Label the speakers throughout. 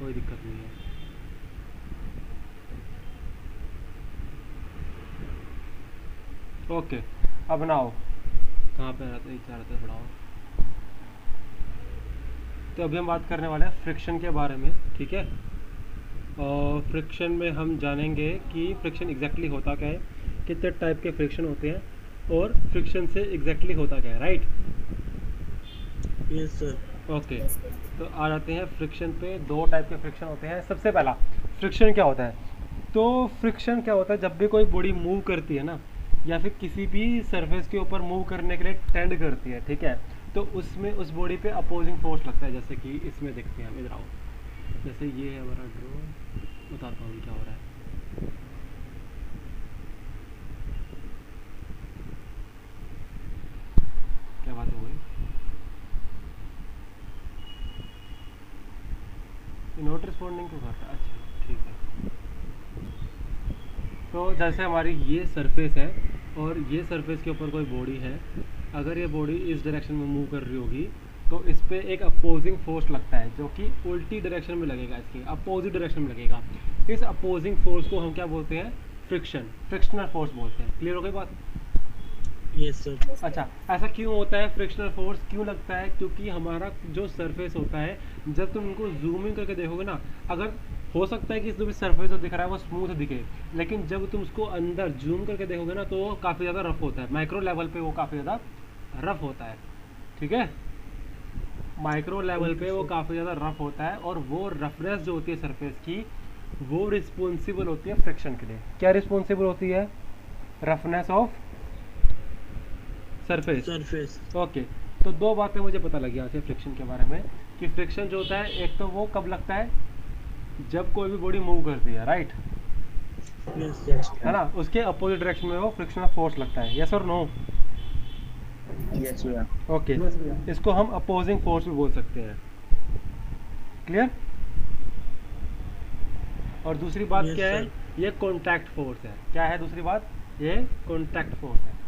Speaker 1: कोई दिक्कत नहीं है। ओके, अब बनाओ, कहाँ पे रहते चाह रहे थे पढ़ाओ। तो अभी हम बात करने वाले हैं फ्रिक्शन के बारे में, ठीक है। और फ्रिक्शन में हम जानेंगे कि फ्रिक्शन एग्जैक्टली होता क्या है, कितने टाइप के फ्रिक्शन होते हैं, और फ्रिक्शन से एग्जैक्टली होता क्या है, राइट।
Speaker 2: Yes sir.
Speaker 1: ओके, तो आ जाते हैं फ्रिक्शन पे। दो टाइप के फ्रिक्शन होते हैं। सबसे पहला फ्रिक्शन क्या होता है, तो फ्रिक्शन क्या होता है, जब भी कोई बॉडी मूव करती है ना, या फिर किसी भी सरफेस के ऊपर मूव करने के लिए टेंड करती है, ठीक है, तो उसमें उस बॉडी पे अपोजिंग फोर्स लगता है। जैसे कि इसमें देखते हैं हम, इधर आओ, जैसे ये है हमारा ड्रो, बताता हूँ क्या हो रहा है। क्या बात हो गई, नोट रिस्पॉन्डिंग क्यों कर रहा है, अच्छा ठीक है। तो जैसे हमारी ये सरफेस है और ये सरफेस के ऊपर कोई बॉडी है, अगर ये बॉडी इस डायरेक्शन में मूव कर रही होगी तो इस पर एक अपोजिंग फोर्स लगता है जो कि उल्टी डायरेक्शन में लगेगा, इसकी अपोजिट डायरेक्शन में लगेगा। इस अपोजिंग फोर्स को हम क्या बोलते हैं, फ्रिक्शन, फ्रिक्शनल फोर्स बोलते हैं। क्लियर हो गई बात।
Speaker 2: Yes sir.
Speaker 1: अच्छा, ऐसा क्यों होता है, फ्रिक्शनल फोर्स क्यों लगता है, क्योंकि हमारा जो सरफेस होता है, जब तुम उनको जूमिंग करके देखोगे ना, अगर हो सकता है कि जो भी सरफेस जो दिख रहा है वो स्मूथ दिखे, लेकिन जब तुम उसको अंदर जूम करके देखोगे ना तो वो काफ़ी ज़्यादा रफ होता है, माइक्रो लेवल पे वो काफ़ी ज़्यादा रफ होता है, ठीक है। माइक्रो लेवल पे वो काफ़ी ज़्यादा रफ होता है, और वो रफनेस जो होती है सरफेस की, वो रिस्पॉन्सिबल होती है फ्रिक्शन के लिए। क्या रिस्पॉन्सिबल होती है, रफनेस ऑफ सरफेस। ओके, तो दो बातें मुझे पता लगी यहाँ से फ्रिक्शन के बारे में, कि फ्रिक्शन जो होता है, एक तो वो कब लगता है, जब कोई भी बॉडी मूव करती है, राइट, है ना, उसके अपोजिट डायरेक्शन में वो फ्रिक्शनल फोर्स लगता है, यस और नो।
Speaker 2: यस भैया।
Speaker 1: ओके, इसको हम अपोजिंग फोर्स भी बोल सकते हैं। क्लियर। और दूसरी बात
Speaker 2: Yes,
Speaker 1: क्या है,
Speaker 2: sir.
Speaker 1: ये कॉन्टैक्ट फोर्स है। क्या है दूसरी बात, ये कॉन्टैक्ट फोर्स है।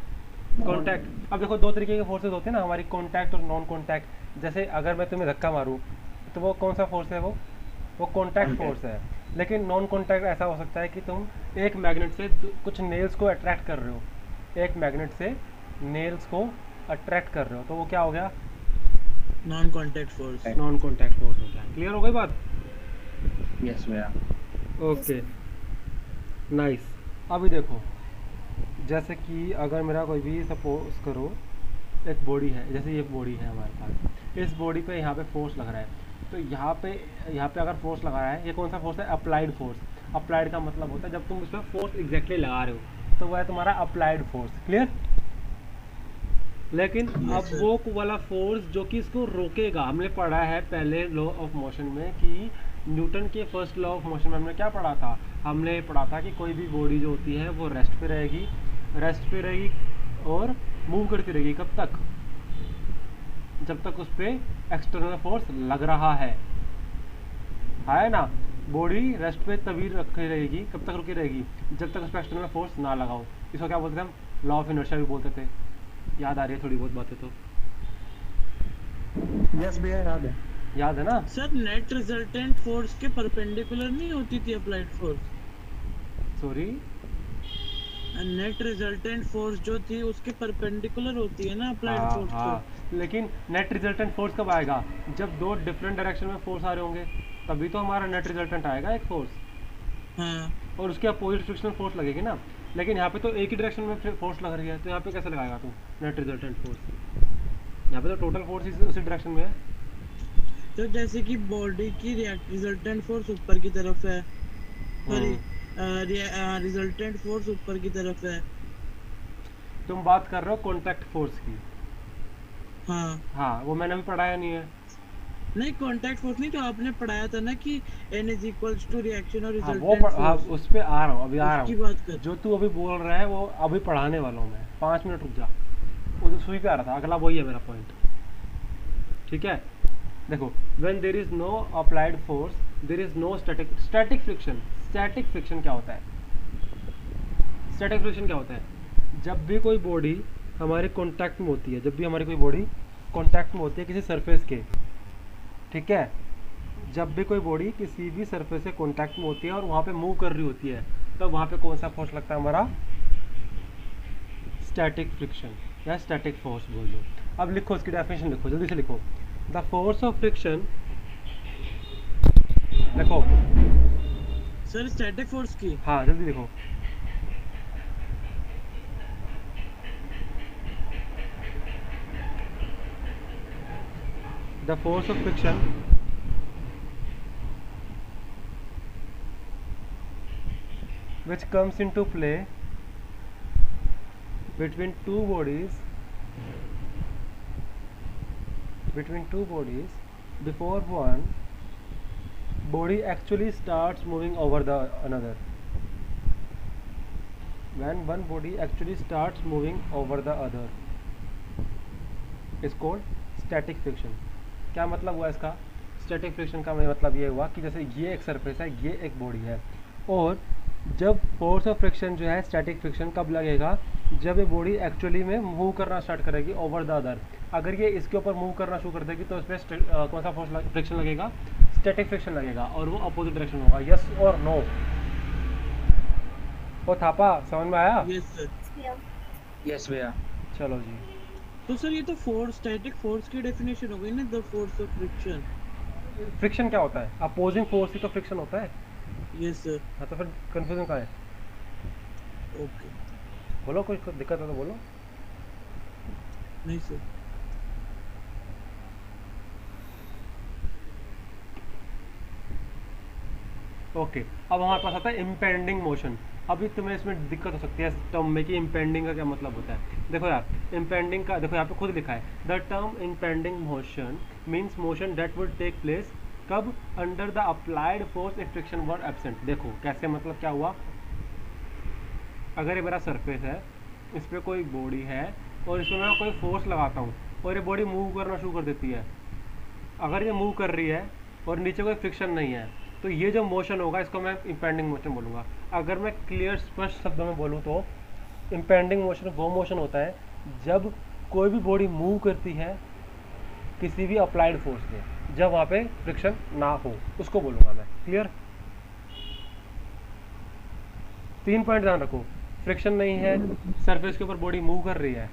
Speaker 1: कॉन्टैक्ट, अब देखो दो तरीके के फोर्सेज होते हैं ना हमारी, कॉन्टैक्ट और नॉन कॉन्टैक्ट। जैसे अगर मैं तुम्हें धक्का मारूँ तो वो कौन सा फोर्स है, वो कॉन्टैक्ट फोर्स है। लेकिन नॉन कॉन्टैक्ट ऐसा हो सकता है कि तुम एक मैग्नेट से कुछ नेल्स को अट्रैक्ट कर रहे हो, एक मैग्नेट से नेल्स को अट्रैक्ट कर रहे हो, तो वो क्या हो गया,
Speaker 2: non contact force.
Speaker 1: Non contact force हो गया। क्लियर हो गई बात।
Speaker 2: यस भैया।
Speaker 1: Okay, nice. अभी देखो, जैसे कि अगर मेरा कोई भी सपोज करो एक बॉडी है, जैसे ये बॉडी है हमारे पास, इस बॉडी पे यहाँ पे फोर्स लग रहा है, तो यहाँ पे अगर फोर्स लगा रहा है, ये कौन सा फोर्स है, अप्लाइड फोर्स। अप्लाइड का मतलब होता है जब तुम उस पर फोर्स एग्जैक्टली लगा रहे हो, तो वह है तुम्हारा अप्लाइड फोर्स। क्लियर। लेकिन अब
Speaker 2: sir.
Speaker 1: वो वाला फोर्स जो कि इसको रोकेगा, हमने पढ़ा है पहले लॉ ऑफ मोशन में कि न्यूटन के फर्स्ट लॉ ऑफ मोशन में हमने क्या पढ़ा था, हमने पढ़ा था कि कोई भी बॉडी जो होती है वो रेस्ट पे रहेगी और मूव करती रहेगी, कब तक, जब तक उस पर एक्सटर्नल फोर्स लग रहा है ना। बॉडी रेस्ट पे तभी रखी रहेगी, कब तक रुकी रहेगी, जब तक उस पर एक्सटर्नल फोर्स ना लगाओ। इसको क्या बोलते थे हम, लॉ ऑफ इनर्शिया भी बोलते थे। याद आ रही है थोड़ी बहुत बातें तो,
Speaker 2: यस भैया याद है।
Speaker 1: याद है ना।
Speaker 2: सर नेट रिजल्टेंट फोर्स के परपेंडिकुलर नहीं होती थी applied force.
Speaker 1: Sorry,
Speaker 2: net resultant force जो थी उसके परपेंडिकुलर होती है ना अप्लाइड फोर्स तो।
Speaker 1: लेकिन नेट रिजल्टेंट फोर्स कब आएगा, जब दो डिफरेंट डायरेक्शन में फोर्स आ रहे होंगे, तभी तो हमारा नेट रिजल्टेंट आएगा एक फोर्स,
Speaker 2: हाँ।
Speaker 1: और उसके अपोजिट फ्रिक्शनल फोर्स लगेगी ना। लेकिन यहाँ पे तो एक ही डायरेक्शन में फोर्स लग रही है, तो यहाँ पे कैसे लगाएगा तू नेट रिजल्टेंट फोर्स, यहाँ पे तो टोटल फोर्स उसी डायरेक्शन में है।
Speaker 2: तो जैसे कि बॉडी की रिजल्टेंट फोर्स ऊपर की तरफ है, सॉरी रिजल्टेंट फोर्स ऊपर की तरफ है।
Speaker 1: तुम बात कर रहे हो कॉन्टैक्ट फोर्स की।
Speaker 2: हाँ
Speaker 1: वो मैंने भी पढ़ाया नहीं है।
Speaker 2: नहीं, कॉन्टैक्ट फोर्स नहीं, तो आपने पढ़ाया था ना कि N is equals to reaction और
Speaker 1: हाँ
Speaker 2: रिजल्टेंट फोर्स।
Speaker 1: उस पर आ रहा हूँ, अभी आ रहा
Speaker 2: उसकी
Speaker 1: हूँ।
Speaker 2: बात कर।
Speaker 1: जो तू अभी बोल रहा है वो अभी पढ़ाने वाला हूँ मैं, 5 मिनट रुक जा। वो तो सुई पे आ रहा था, अगला वही है मेरा पॉइंट, ठीक है। देखो, when there is no applied force there is no static friction. Static friction क्या होता है, स्टैटिक फ्रिक्शन क्या होता है, जब भी कोई बॉडी हमारे कांटेक्ट में होती है, जब भी हमारी कोई बॉडी कांटेक्ट में होती है किसी सरफेस के, ठीक है, जब भी कोई बॉडी किसी भी सरफेस से कांटेक्ट में होती है और वहाँ पे मूव कर रही होती है, तो वहाँ पे कौन सा फोर्स लगता है हमारा? स्टैटिक फ्रिक्शन या स्टैटिक फोर्स बोल दो। अब लिखो, इसकी डेफिनेशन लिखो, जल्दी से लिखो। द फोर्स ऑफ फ्रिक्शन, देखो
Speaker 2: सर स्टैटिक फोर्स की
Speaker 1: हाँ जल्दी लिखो। The force of friction which comes into play between two bodies before one body actually starts moving over the another. When one body actually starts moving over the other is called static friction. क्या मतलब हुआ इसका? Static friction का मतलब ये हुआ कि जैसे ये एक सरफेस है, ये एक बॉडी है, और जब फोर्स ऑफ फ्रिक्शन जो है स्टैटिक फ्रिक्शन कब लगेगा? जब ये बॉडी एक्चुअली में मूव करना स्टार्ट करेगी ओवर द अदर। अगर ये इसके ऊपर मूव करना शुरू कर देगी तो इस पर कौन सा फोर्स फ्रिक्शन लगेगा? स्टैटिक फ्रिक्शन लगेगा, और वो अपोजिट डायरेक्शन होगा। यस और नो? वो थापा समझ में आया?
Speaker 2: Yes sir.
Speaker 3: यस भैया।
Speaker 1: चलो जी।
Speaker 2: तो सर ये तो फोर्स, स्टैटिक फोर्स की डेफिनेशन हो गई ना, the force of friction.
Speaker 1: Friction क्या होता है? अपोजिंग फोर्स ही तो फ्रिक्शन होता है।
Speaker 2: Yes sir.
Speaker 1: हाँ, तो फिर कंफ्यूजन कहाँ है?
Speaker 2: ओके।
Speaker 1: बोलो, कोई दिक्कत है तो बोलो।
Speaker 2: नहीं सर।
Speaker 1: ओके, अब हमारे पास आता है इम्पेंडिंग मोशन। अभी तुम्हें इसमें दिक्कत हो सकती है इस टर्म में कि इम्पेंडिंग का क्या मतलब होता है। देखो यार, इम्पेंडिंग का देखो यहाँ पे खुद लिखा है, the term impending motion means motion that would take place कब? Under the applied force if friction were absent. देखो कैसे, मतलब क्या हुआ? अगर ये मेरा सरफेस है, इस पर कोई बॉडी है और इसमें मैं कोई फोर्स लगाता हूँ और ये बॉडी मूव करना शुरू कर देती है। अगर ये मूव कर रही है और नीचे कोई फ्रिक्शन नहीं है, तो ये जो मोशन होगा इसको मैं इम्पेंडिंग मोशन बोलूँगा। अगर मैं क्लियर स्पष्ट शब्दों में बोलूँ तो इम्पेंडिंग मोशन वो मोशन होता है जब कोई भी बॉडी मूव करती है किसी भी अप्लाइड फोर्स से, जब वहाँ पे फ्रिक्शन ना हो, उसको बोलूँगा मैं। क्लियर? 3 पॉइंट ध्यान रखो। फ्रिक्शन नहीं है, सरफेस के ऊपर बॉडी मूव कर रही है।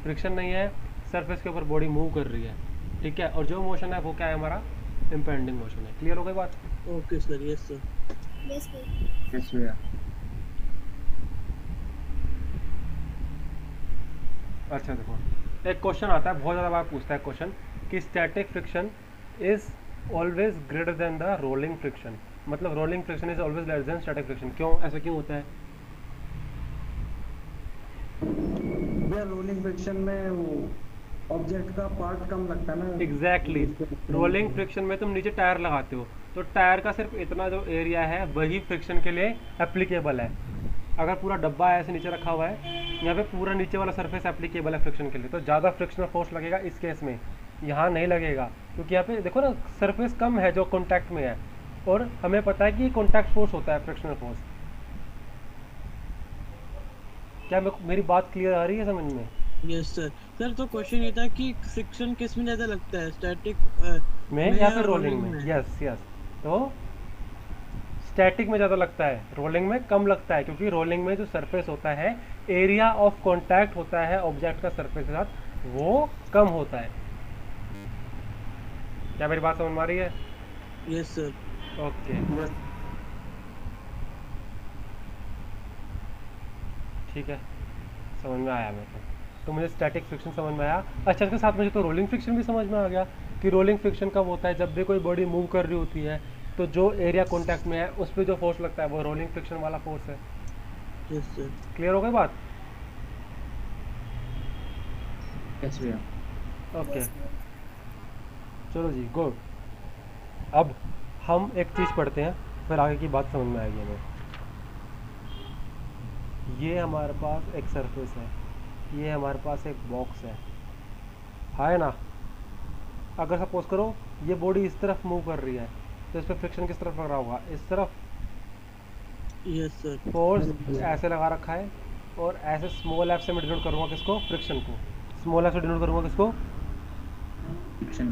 Speaker 1: फ्रिक्शन नहीं है, सरफेस के ऊपर बॉडी मूव कर रही है, ठीक है। और जो मोशन है वो क्या है? हमारा इम्पेंडिंग मोशन है। क्लियर हो गई बात?
Speaker 2: Okay sir. Yes sir.
Speaker 3: Yes भैया।
Speaker 1: अच्छा देखो, एक क्वेश्चन आता है, बहुत ज़्यादा बार पूछता है क्वेश्चन कि static friction is always greater than the rolling friction. मतलब rolling friction is always less than static friction. क्यों, ऐसा क्यों होता है?
Speaker 4: भैया रोलिंग फ्रिक्शन में वो ऑब्जेक्ट का पार्ट कम लगता है ना।
Speaker 1: एग्जैक्टली। रोलिंग फ्रिक्शन में तुम नीचे टायर लगाते हो तो टायर का सिर्फ इतना जो एरिया है वही फ्रिक्शन के लिए एप्लीकेबल है। अगर पूरा डब्बा ऐसे नीचे रखा हुआ है, यहाँ पे पूरा नीचे वाला सरफेस एप्लीकेबल है फ्रिक्शन के लिए, तो ज़्यादा फ्रिक्शनल फोर्स लगेगा इस केस में। यहाँ नहीं लगेगा क्योंकि यहाँ पे देखो ना, सरफेस कम है जो कॉन्टैक्ट में है, और हमें पता है कि कॉन्टैक्ट फोर्स होता है फ्रिक्शनल फोर्स। क्या मेरी बात क्लियर आ रही है समझ में?
Speaker 2: Yes sir. सर तो क्वेश्चन ये था कि फ्रिक्शन किस में ज्यादा लगता है, स्टैटिक
Speaker 1: में या फिर रोलिंग में? Yes yes. तो स्टैटिक में ज़्यादा लगता है, रोलिंग में कम लगता है, क्योंकि रोलिंग में जो सरफेस होता है, एरिया ऑफ कांटेक्ट होता है ऑब्जेक्ट का सरफेस के साथ, वो कम होता है। क्या मेरी बात समझ में आ रही है?
Speaker 2: Yes sir.
Speaker 1: ओके, ठीक है, समझ में आया मेरे को। तो मुझे स्टैटिक फ्रिक्शन समझ में आया। अच्छा, इसके साथ मुझे तो रोलिंग फ्रिक्शन भी समझ में आ गया कि रोलिंग फ्रिक्शन कब होता है? जब भी कोई बॉडी मूव कर रही होती है तो जो एरिया कॉन्टैक्ट में है उस पर जो फोर्स लगता है वो रोलिंग फ्रिक्शन वाला फोर्स है।
Speaker 2: Yes sir.
Speaker 1: क्लियर हो गई बात?
Speaker 3: यस भैया।
Speaker 1: ओके, चलो जी, गुड। अब हम एक चीज़ पढ़ते हैं, फिर आगे की बात समझ में आएगी हमें। ये हमारे पास एक सरफेस है, ये हमारे पास एक बॉक्स है ना। अगर सपोज करो ये बॉडी इस तरफ मूव कर रही है तो इस पर फ्रिक्शन किस तरफ लग रहा होगा? इस तरफ।
Speaker 2: Yes sir.
Speaker 1: फोर्स ऐसे लगा रखा है और ऐसे स्मॉल एफ से मैं डिनोट करूँगा किसको? फ्रिक्शन को। स्मॉल एफ से डिनोट करूँगा किसको?
Speaker 3: फ्रिक्शन।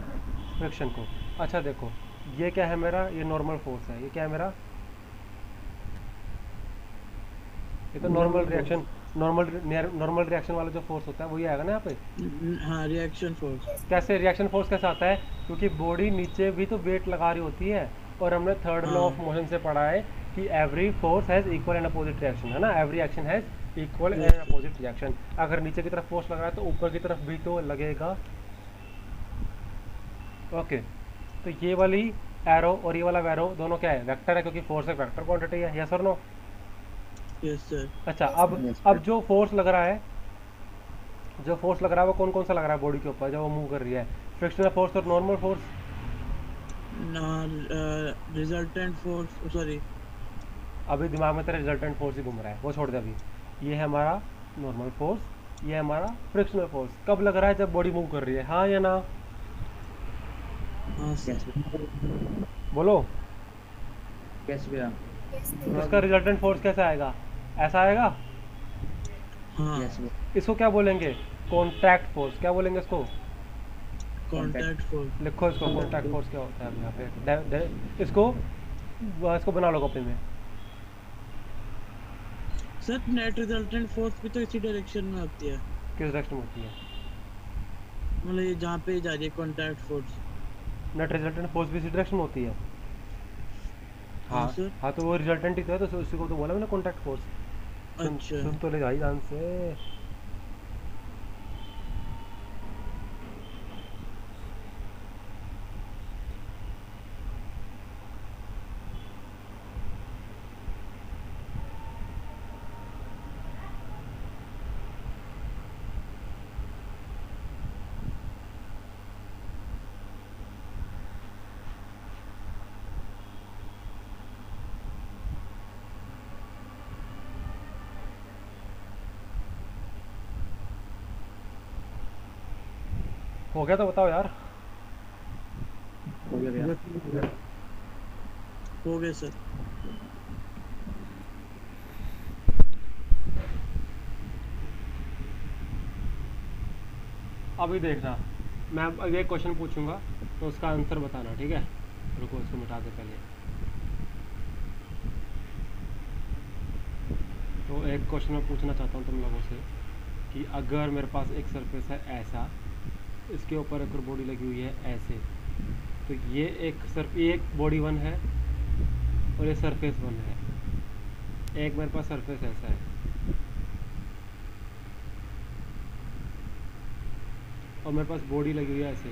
Speaker 1: फ्रिक्शन को। अच्छा देखो, ये क्या है मेरा, ये नॉर्मल फोर्स है, ये क्या है मेरा, ये तो normal
Speaker 4: Normal
Speaker 1: reaction, normal reaction वाला जो फोर्स होता है वही आएगा ना यहाँ पे।
Speaker 2: हाँ, रिएक्शन फोर्स।
Speaker 1: कैसे रिएक्शन फोर्स कैसे आता है, क्योंकि बॉडी नीचे भी तो वेट लगा रही होती है, और हमने थर्ड लॉ ऑफ
Speaker 2: हाँ
Speaker 1: मोशन से पढ़ा है कि every force has equal and opposite reaction, है ना, every action has equal and
Speaker 2: Yes.
Speaker 1: Opposite reaction. अगर नीचे की तरफ फोर्स लग रहा है तो ऊपर की तरफ भी तो लगेगा। ओके, तो ये वाली एरो और ये वाला एरो दोनों क्या है, वेक्टर है, क्योंकि फोर्स एक वेक्टर क्वांटिटी है, यस और नो।
Speaker 2: Yes sir.
Speaker 1: अच्छा,
Speaker 3: Yes,
Speaker 1: अब जो फोर्स लग रहा है, जो फोर्स लग रहा है वो कौन कौन सा लग रहा है बॉडी के ऊपर जब वो मूव कर रही है, फ्रिक्शनल फोर्स और normal force.
Speaker 2: Resultant force, sorry.
Speaker 1: अभी दिमाग में तेरे रिजल्टेंट फोर्स ही घूम रहा है, वो छोड़ दे अभी। ये है हमारा नॉर्मल फोर्स, ये है हमारा फ्रिक्शनल फोर्स। कब लग रहा है, जब बॉडी मूव कर रही है, हाँ या ना,
Speaker 2: हाँ
Speaker 3: Yes,
Speaker 2: सर।
Speaker 1: बोलो।
Speaker 3: yes भैया,
Speaker 1: उसका रिजल्टेंट फोर्स कैसा आएगा, ऐसा आएगा।
Speaker 2: हाँ,
Speaker 3: yes भैया,
Speaker 1: इसको क्या बोलेंगे, कॉन्टैक्ट फोर्स, क्या बोलेंगे इसको,
Speaker 2: कॉन्टैक्ट फोर्स।
Speaker 1: लिखो इसको, कॉन्टैक्ट फोर्स क्या होता है यहाँ पे, इसको बना लो कॉपी में।
Speaker 2: सर नेट रिजल्टेंट फोर्स भी तो इसी डायरेक्शन में होती है,
Speaker 1: किस डायरेक्शन में होती है,
Speaker 2: मतलब ये जहाँ पे जा रही है contact force.
Speaker 1: Net resultant force भी इसी डायरेक्शन में होती है।
Speaker 2: हाँ
Speaker 1: हाँ
Speaker 2: सर।
Speaker 1: हाँ, तो वो रिजल्टेंट ही तो है, तो उसी को तो बोला मैंने कॉन्टैक्ट फोर्स।
Speaker 2: अच्छा।
Speaker 1: सुन तो ले भाई ध्यान से। हो गया तो बताओ यार।
Speaker 3: हो गया भैया,
Speaker 2: हो गया सर।
Speaker 1: अभी देखना, मैं अब एक क्वेश्चन पूछूंगा तो उसका आंसर बताना, ठीक है। रुको, इसको मिटा दे पहले। तो एक क्वेश्चन मैं पूछना चाहता हूँ तुम लोगों से कि अगर मेरे पास एक सरफेस है ऐसा, इसके ऊपर एक बॉडी लगी हुई है ऐसे, तो ये एक बॉडी वन है और ये सरफेस वन है। एक मेरे पास सरफेस ऐसा है और मेरे पास बॉडी लगी हुई है ऐसे।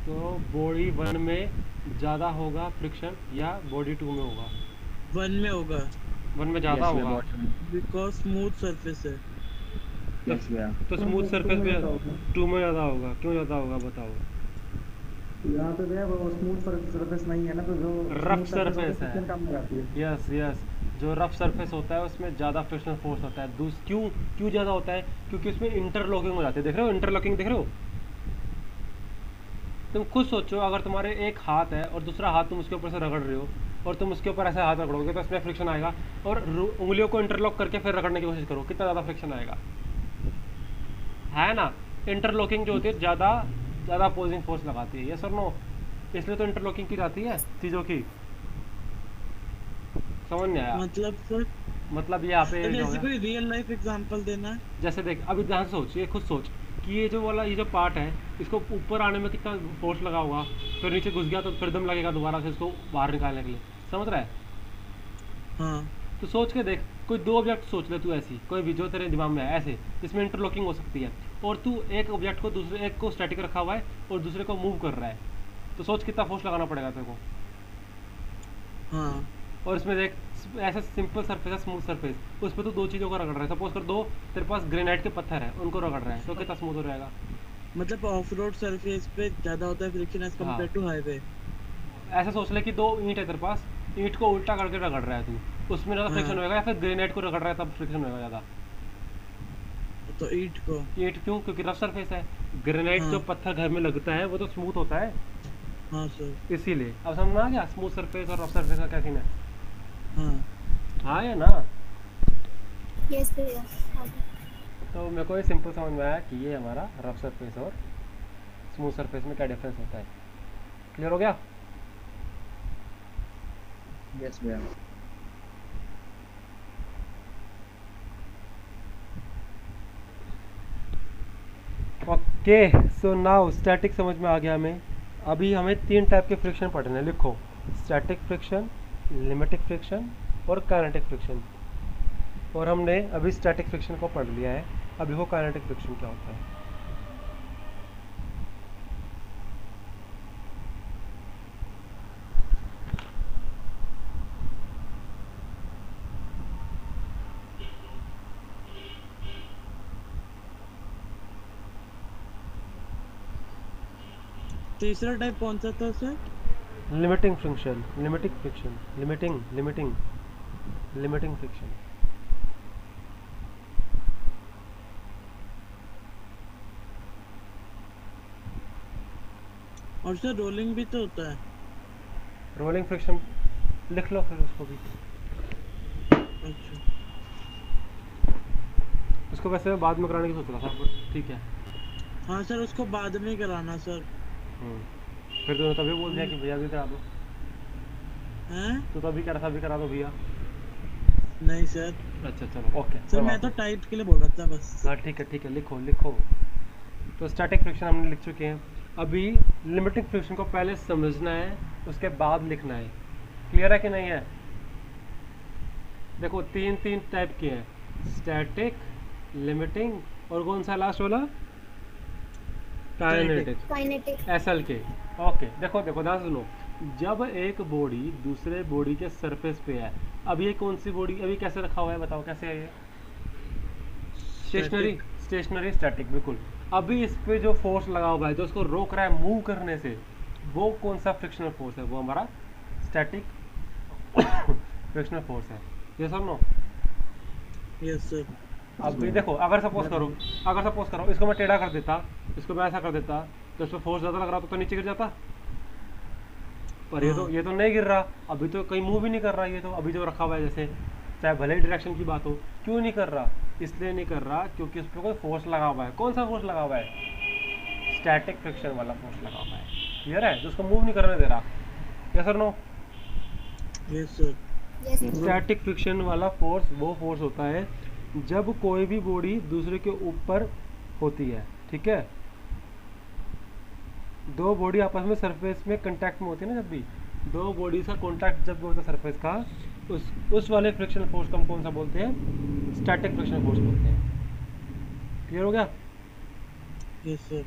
Speaker 1: तो बॉडी वन में ज़्यादा होगा फ्रिक्शन या बॉडी टू में होगा,
Speaker 2: वन में होगा,
Speaker 1: वन में ज़्यादा
Speaker 3: yes भैया,
Speaker 1: होगा।
Speaker 3: bottom,
Speaker 2: बिकॉज स्मूथ सरफेस है।
Speaker 3: yes भैया,
Speaker 1: तो स्मूथ सरफेस
Speaker 4: में
Speaker 1: भी
Speaker 4: ज़्यादा होगा।
Speaker 1: टू में ज़्यादा होगा, क्यों ज़्यादा होगा बताओ।
Speaker 4: यहाँ पे भैया वो स्मूथ सरफेस नहीं है ना, तो जो
Speaker 1: रफ
Speaker 4: smooth surface
Speaker 1: सरफेस
Speaker 4: होता
Speaker 1: है,
Speaker 4: friction कम लगाती है।
Speaker 1: यस यस, जो रफ सरफेस होता है उसमें ज़्यादा फ्रिक्शनल फोर्स होता है। क्यों क्यों ज़्यादा होता है, क्योंकि उसमें इंटरलॉकिंग हो जाती है। देख रहे हो इंटरलॉकिंग, देख रहे हो। तुम खुद सोचो, अगर तुम्हारे एक हाथ है और दूसरा हाथ तुम उसके ऊपर से रगड़ रहे हो और तुम उसके ऊपर ऐसे हाथ रगड़ोगे तो इसमें फ्रिक्शन आएगा, और उंगलियों को इंटरलॉक करके फिर रगड़ने की कोशिश करो, कितना ज़्यादा फ्रिक्शन आएगा, है ना। इंटरलॉकिंग जो होती है ज़्यादा अपोजिंग फोर्स लगाती है, यस और नो। इसलिए तो इंटरलॉकिंग की जाती है चीज़ों की। समझ नहीं आया
Speaker 2: मतलब सर,
Speaker 1: मतलब, ये यहाँ पे
Speaker 2: तो
Speaker 1: जो
Speaker 2: जैसे
Speaker 1: है,
Speaker 2: कोई रियल लाइफ एग्जांपल देना है।
Speaker 1: जैसे देख अभी ध्यान से सोच, ये खुद सोच कि ये जो पार्ट है, इसको ऊपर आने में कितना फोर्स लगा होगा, फिर नीचे घुस गया तो फिर दम लगेगा दोबारा से इसको बाहर निकालने के लिए, समझ रहा है।
Speaker 2: हाँ
Speaker 1: तो सोच के देख, कोई दो ऑब्जेक्ट सोच ले तू ऐसी, कोई भी जो तेरे दिमाग में है ऐसे, जिसमें इंटरलॉकिंग हो सकती है, और तू एक ऑब्जेक्ट को दूसरे एक को स्टैटिक रखा हुआ है और दूसरे को मूव कर रहा है, तो सोच कितना फोर्स लगाना पड़ेगा तेरे को।
Speaker 2: हाँ।
Speaker 1: और इसमें देख, ऐसा सिंपल सरफेस है, स्मूथ सरफेस, उस पर तो दो चीज़ों को रगड़ रहा है। सपोज कर दो तेरे पास ग्रेनाइट के पत्थर है, उनको रगड़ रहा है, तो कितना स्मूथ हो जाएगा।
Speaker 2: मतलब ऑफ रोड सरफेस पे ज्यादा होता है friction as compare to highway.
Speaker 1: ऐसा सोच ले कि दो ईंट है तेरे पास, ईंट को उल्टा करके रगड़ रहा है तू, उसमें ज़्यादा फ्रिक्शन होएगा, या फिर ग्रेनाइट को रगड़ रहा है तब फ्रिक्शन होएगा ज़्यादा।
Speaker 2: तो ईंट को,
Speaker 1: ईंट क्यों, क्योंकि रफ सरफेस है। ग्रेनाइट जो पत्थर घर में लगता है वो तो स्मूथ होता है,
Speaker 2: हाँ सर।
Speaker 1: इसीलिए। अब समझ में आ गया स्मूथ सरफेस और रफ सरफेस का क्या सीन है।
Speaker 2: हाँ
Speaker 1: हाँ या ना।
Speaker 5: यस भैया।
Speaker 1: तो मेरे को ये सिंपल समझ में आया कि ये हमारा रफ सरफेस और स्मूथ सरफेस में क्या डिफरेंस होता है। क्लियर हो गया?
Speaker 3: यस भैया।
Speaker 1: ओके, सो नाउ स्टैटिक समझ में आ गया हमें। अभी हमें 3 टाइप के फ्रिक्शन पढ़ने हैं। लिखो, स्टैटिक फ्रिक्शन, लिमिटिक फ्रिक्शन और काइनेटिक फ्रिक्शन। और हमने अभी स्टैटिक फ्रिक्शन को पढ़ लिया है। अब देखो काइनेटिक फ्रिक्शन क्या होता है।
Speaker 2: तीसरा टाइप कौन सा था sir?
Speaker 1: Limiting friction, लिमिटिक friction, limiting friction.
Speaker 2: और सर रोलिंग भी तो होता है।
Speaker 1: रोलिंग फ्रिक्शन लिख लो फिर उसको भी।
Speaker 2: अच्छा,
Speaker 1: उसको वैसे मैं बाद में कराने की सोच रहा था, बट ठीक है।
Speaker 2: हाँ सर उसको बाद में कराना सर।
Speaker 1: फिर तूने तभी बोल दिया कि भैया भी करा दो।
Speaker 2: हैं?
Speaker 1: तो तभी कह रहा था अभी करा दो भैया।
Speaker 2: नहीं सर,
Speaker 1: अच्छा चलो ओके।
Speaker 2: सर मैं तो टाइप के लिए बोल रहा था बस।
Speaker 1: हाँ ठीक है, लिखो लिखो। तो स्टैटिक फ्रिक्शन हमने लिख चुके हैं। अभी लिमिटिंग फ्रिक्शन को पहले समझना है, उसके बाद लिखना है। क्लियर है कि नहीं है? देखो 3 टाइप के हैं, स्टैटिक, लिमिटिंग और कौन सा लास्ट वाला? काइनेटिक, एसएल के। ओके, देखो ध्यान से सुनो। जब एक बॉडी दूसरे बॉडी के सरफेस पे है, अब ये कौन सी बॉडी, अभी कैसे रखा हुआ है बताओ, कैसे है ये? स्टेशनरी स्टैटिक, बिल्कुल। अभी इस पे जो फोर्स लगा हुआ है, जो उसको रोक रहा है मूव करने से, वो कौन सा फ्रिक्शनल फोर्स है? वो हमारा स्टैटिक फ्रिक्शनल फोर्स है। ये सर नो?
Speaker 2: Yes sir.
Speaker 1: अब भी देखो, अगर सपोज करो इसको मैं टेढ़ा कर देता, इसको मैं ऐसा कर देता, तो इसको फोर्स ज़्यादा लग रहा तो नीचे गिर जाता। पर ये तो नहीं गिर रहा, अभी तो कहीं मूव भी नहीं कर रहा। ये तो अभी जो रखा हुआ है, जैसे चाहे भले ही डायरेक्शन की बात हो, क्यों नहीं कर रहा? इसलिए नहीं कर रहा क्योंकि उस पर कोई फोर्स लगा हुआ है। कौन सा फोर्स लगा हुआ है? स्टैटिक फ्रिक्शन वाला फोर्स लगा हुआ है। क्लियर है? जो उसको मूव नहीं करने दे रहा। यस और no?
Speaker 2: Yes sir.
Speaker 1: Static friction वाला फोर्स वो फोर्स होता है जब कोई भी बॉडी दूसरे के ऊपर होती है। ठीक है, दो बॉडी आपस में सरफेस में कांटेक्ट में होती है ना, जब भी दो बॉडी का कांटेक्ट जब भी होता है सरफेस का, उस वाले फ्रिक्शनल फोर्स को हम कौन सा बोलते हैं? स्टैटिक फ्रिक्शनल फोर्स बोलते हैं। क्लियर हो गया?
Speaker 2: Yes sir.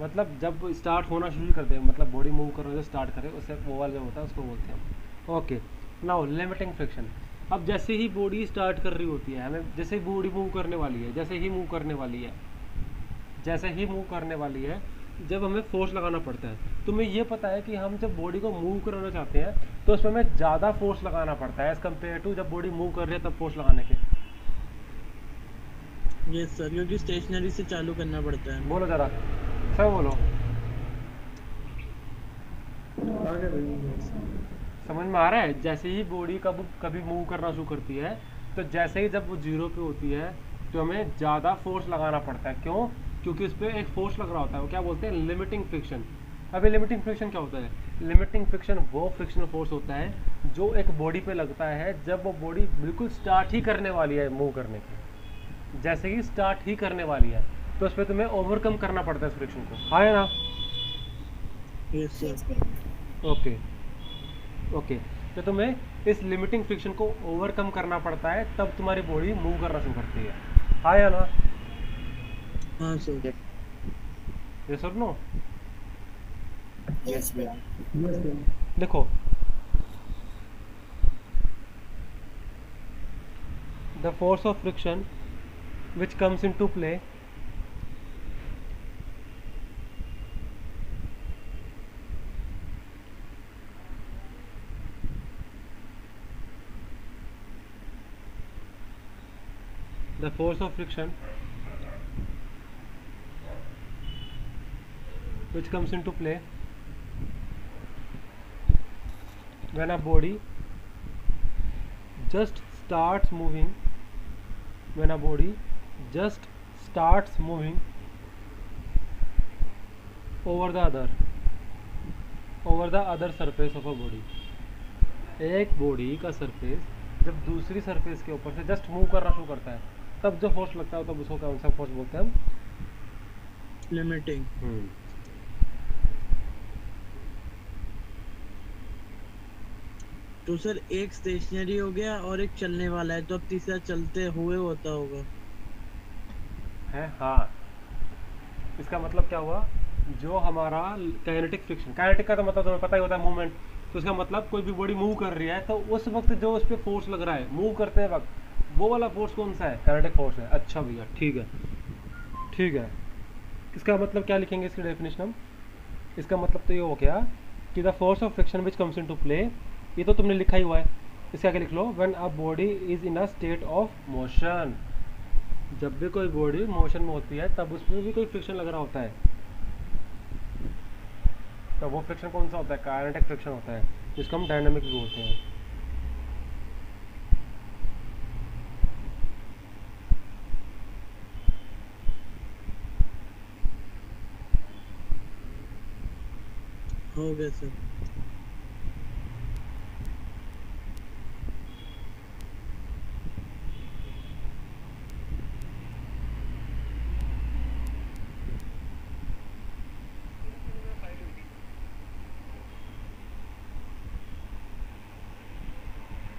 Speaker 1: मतलब जब स्टार्ट होना शुरू कर दे, मतलब बॉडी मूव करना जो स्टार्ट करे, उससे वो वाला जो होता है उसको बोलते हैं हम। Okay, now limiting friction. अब जैसे ही बॉडी स्टार्ट कर रही होती है, हमें जैसे ही बॉडी मूव करने वाली है, जैसे ही मूव करने वाली है, जब हमें फोर्स लगाना पड़ता है। तुम्हें ये पता है कि हम जब बॉडी को मूव कराना चाहते हैं तो उसमें हमें ज़्यादा फोर्स लगाना पड़ता है एज कम्पेयर टू जब बॉडी मूव कर रही है तब फोर्स लगाने के।
Speaker 2: यस सर, क्योंकि स्टेशनरी से चालू करना पड़ता है।
Speaker 1: बोलो जरा, सब बोलो।
Speaker 4: आगे बढ़िए।
Speaker 1: समझ में आ रहा है? जैसे ही बॉडी कभी मूव करना शुरू करती है, तो जैसे ही जब वो जीरो पे होती है तो हमें ज़्यादा फोर्स लगाना पड़ता है। क्यों? क्योंकि उस पर एक फोर्स लग रहा होता है, वो क्या बोलते हैं? Limiting friction. अभी लिमिटिंग फ्रिक्शन क्या होता है? लिमिटिंग फ्रिक्शन वो फ्रिक्शनल फोर्स होता है जो एक बॉडी पे लगता है जब वो बॉडी बिल्कुल स्टार्ट ही करने वाली है मूव करने की। जैसे ही स्टार्ट ही करने वाली है तो उस पर तुम्हें ओवरकम करना पड़ता है इस फ्रिक्शन को। हाँ है ना?
Speaker 2: Yes sir.
Speaker 1: ओके, तो तुम्हें इस लिमिटिंग फ्रिक्शन को ओवरकम करना पड़ता है, तब तुम्हारी बॉडी मूव करना शुरू करती है। हाँ या ना?
Speaker 2: हाँ सर।
Speaker 1: यस और नो?
Speaker 3: यस भैया।
Speaker 1: देखो, the force of friction which comes into play when a body just starts moving when a body just starts moving over the other surface of a body। एक body का surface जब दूसरी surface के ऊपर से just move करना शुरू करता है तब जो फोर्स लगता है तब उसको कौन सा फोर्स बोलते हैं हम?
Speaker 2: लिमिटिंग। तो सर एक स्टेशनरी हो गया और एक चलने वाला है, तो अब तीसरा चलते हुए होता होगा
Speaker 1: है। हाँ, इसका मतलब क्या हुआ, जो हमारा काइनेटिक फ्रिक्शन, काइनेटिक का तो मतलब तुम्हें पता ही होता है मूवमेंट, तो इसका मतलब कोई भी बॉडी मूव कर रही है तो उस वक्त जो उस पर फोर्स लग रहा है मूव करते वक्त, वो वाला फोर्स कौन सा है? काइनेटिक फोर्स है। अच्छा भैया, ठीक है ठीक है। इसका मतलब क्या लिखेंगे इसकी डेफिनेशन हम? इसका मतलब तो ये हो गया कि the force of friction which comes into play, ये तो तुमने लिखा ही हुआ है, इसका क्या लिख लो, when a body is in a state of motion. जब भी कोई बॉडी मोशन में होती है तब उसमें भी कोई फ्रिक्शन लग रहा होता है, तो वो फ्रिक्शन कौन सा होता है? काइनेटिक फ्रिक्शन होता है, जिसको हम डायनामिक भी बोलते हैं।
Speaker 2: हो गया सर।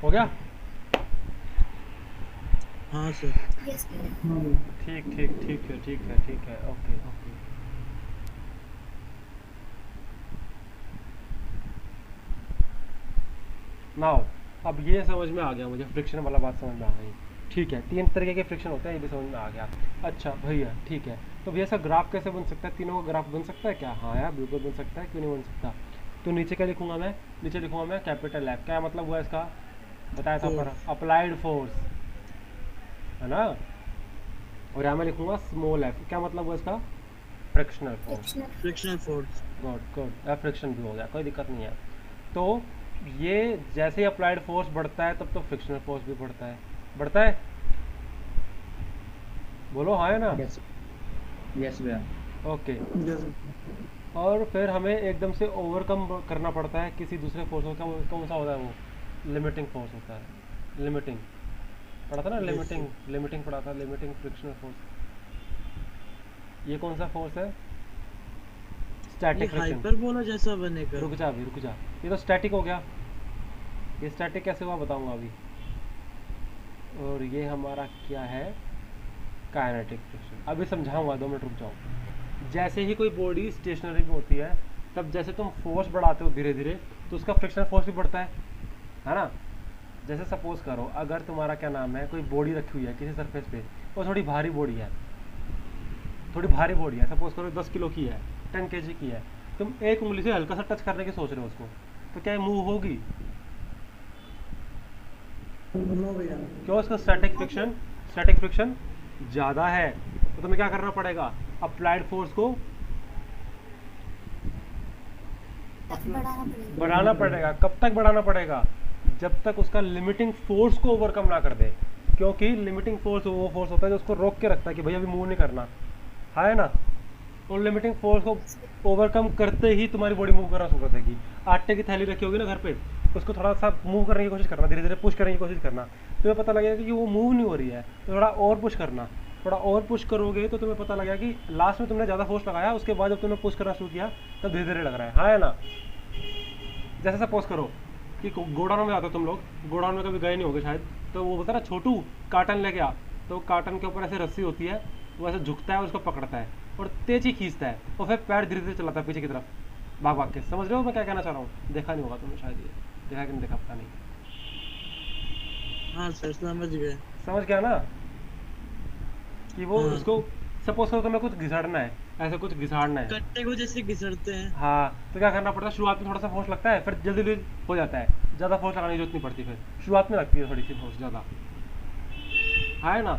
Speaker 1: हो गया?
Speaker 2: हाँ सर।
Speaker 3: Yes, भैया।
Speaker 1: ठीक ठीक ठीक है ठीक है ठीक है, ओके ओके। नाउ अब ये समझ में आ गया मुझे, फ्रिक्शन वाला बात समझ में आ गई। ठीक है, 3 तरीके के फ्रिक्शन होते हैं, ये भी समझ में आ गया। अच्छा भैया ठीक है, तो भैया सर ग्राफ कैसे बन सकता है? तीनों का ग्राफ बन सकता है क्या? हाँ यार बिल्कुल बन सकता है, क्यों नहीं बन सकता। तो नीचे क्या लिखूंगा मैं? नीचे लिखूंगा मैं कैपिटल F। क्या मतलब हुआ इसका? बताया था ऊपर, अप्लाइड फोर्स, है ना। और यहाँ मैं लिखूंगा स्मॉल f। क्या मतलब हुआ इसका? Frictional force.
Speaker 2: Frictional force.
Speaker 1: Good good, या फ्रिक्शन भी हो गया, कोई दिक्कत नहीं है। तो ये जैसे ही अप्लाइड फोर्स बढ़ता है तब तो फ्रिक्शनल फोर्स भी बढ़ता है, बढ़ता है, बोलो हाँ है ना।
Speaker 3: Yes, yes, भैया।
Speaker 1: ओके, और फिर हमें एकदम से ओवरकम करना पड़ता है किसी दूसरे फोर्स को। कौन सा होता है वो? लिमिटिंग फोर्स होता है। लिमिटिंग पढ़ा था ना, लिमिटिंग, लिमिटिंग पढ़ा था, लिमिटिंग फ्रिक्शनल फोर्स। ये कौन सा फोर्स है? Static friction.
Speaker 2: हाइपरबोला जैसा बनेगा।
Speaker 1: रुक जा अभी, रुक जा, ये तो स्टैटिक हो गया। ये स्टैटिक कैसे हुआ बताऊंगा अभी। और ये हमारा क्या है? Kinetic friction. अभी समझाऊंगा, 2 मिनट रुक जाओ। जैसे ही कोई बॉडी स्टेशनरी में होती है तब जैसे तुम फोर्स बढ़ाते हो धीरे धीरे, तो उसका फ्रिक्शनल फोर्स भी बढ़ता है ना। जैसे सपोज करो, अगर तुम्हारा क्या नाम है, कोई बॉडी रखी हुई है किसी सरफेस पे, वो थोड़ी भारी बॉडी है, थोड़ी भारी बॉडी है, सपोज करो 10 किलो की है, 10 kg की है, तुम एक उंगली से हल्का सा टच करने की सोच रहे हो उसको, तो क्या मूव होगी?
Speaker 4: नो भैया।
Speaker 1: क्यों? उसका स्टैटिक फ्रिक्शन ज़्यादा है। तो तुम्हें क्या करना पड़ेगा? अप्लाइड फोर्स को बढ़ाना पड़ेगा। कब तक बढ़ाना पड़ेगा? जब तक उसका लिमिटिंग फोर्स को ओवरकम ना कर दे, क्योंकि लिमिटिंग फोर्स वो फोर्स होता है जो उसको रोक के रखता है कि भैया अभी मूव नहीं करना, है ना। और लिमिटिंग फोर्स को ओवरकम करते ही तुम्हारी बॉडी मूव करना शुरू कर देगी। आटे की थैली रखी होगी ना घर पे, उसको थोड़ा सा मूव करने की कोशिश करना, धीरे धीरे पुश करने की कोशिश करना, तुम्हें पता लगेगा कि वो मूव नहीं हो रही है, तो थोड़ा और पुश करना, थोड़ा और पुश करोगे तो तुम्हें पता लगेगा कि लास्ट में तुमने ज़्यादा फोर्स लगाया, उसके बाद जब तुमने पुश करना शुरू किया तब धीरे धीरे लग रहा है, हाँ है ना। जैसे सपोज करो कि गोडाउन में जाते हो तुम लोग, गोडाउन में कभी गए नहीं होगे शायद, तो वो बोलता है ना छोटू कार्टन लेके आ, तो कार्टन के ऊपर ऐसे रस्सी होती है, वो ऐसे झुकता है और उसको पकड़ता है और तेजी खींचता है और फिर पैर धीरे धीरे चलाता है पीछे की तरफ भाग भाग के। समझ रहे हो मैं क्या कहना चाह रहा हूँ? देखा नहीं होगा तुमने शायद, ये देखा कि नहीं देखा पता नहीं।
Speaker 2: हाँ सर समझ गए।
Speaker 1: समझ गया ना कि वो
Speaker 2: हाँ।
Speaker 1: उसको सपोज करो तुम्हें कुछ घिसाड़ना है, ऐसे कुछ घिसाड़ना है,
Speaker 2: कट्टे को जैसे घिसड़ते हैं।
Speaker 1: हाँ, तो क्या करना पड़ता है? शुरुआत में थोड़ा सा फोर्स लगता है, फिर जल्दी जल्दी हो जाता है, ज़्यादा फोर्स लगाने की जरूरत नहीं पड़ती, फिर शुरुआत में लगती है थोड़ी सी फोर्स ज़्यादा, है ना।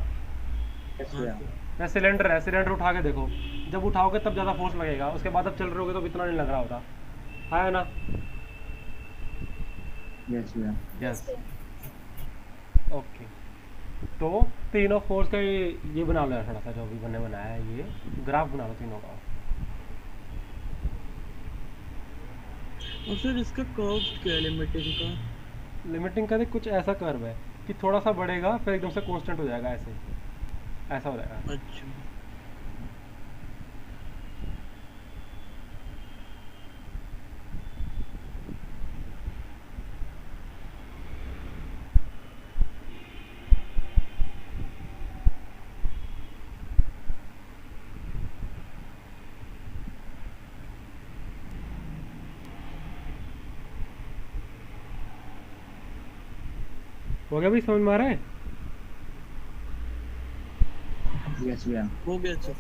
Speaker 3: Yes, भैया।
Speaker 1: या सिलेंडर है, सिलेंडर उठा के देखो, जब उठाओगे तब ज़्यादा फोर्स लगेगा, उसके बाद अब चल रहे होगे तो इतना नहीं लग रहा होता, है ना।
Speaker 3: Yes, भैया।
Speaker 1: Yes, okay. तो तीनों फोर्स का ये बना लो यार थोड़ा सा, जो भी मैंने बनाया है ये ग्राफ बना लो तीनों का।
Speaker 2: और सर इसका कर्व क्या है लिमिटिंग का?
Speaker 1: लिमिटिंग का देख कुछ ऐसा कर्व है कि थोड़ा सा बढ़ेगा फिर एकदम से कांस्टेंट हो जाएगा, ऐसे ऐसा हो जाएगा।
Speaker 2: अच्छा।
Speaker 1: हो गया भाई, समझ में आ रहा है?
Speaker 3: यस भैया।
Speaker 2: हो गया सर।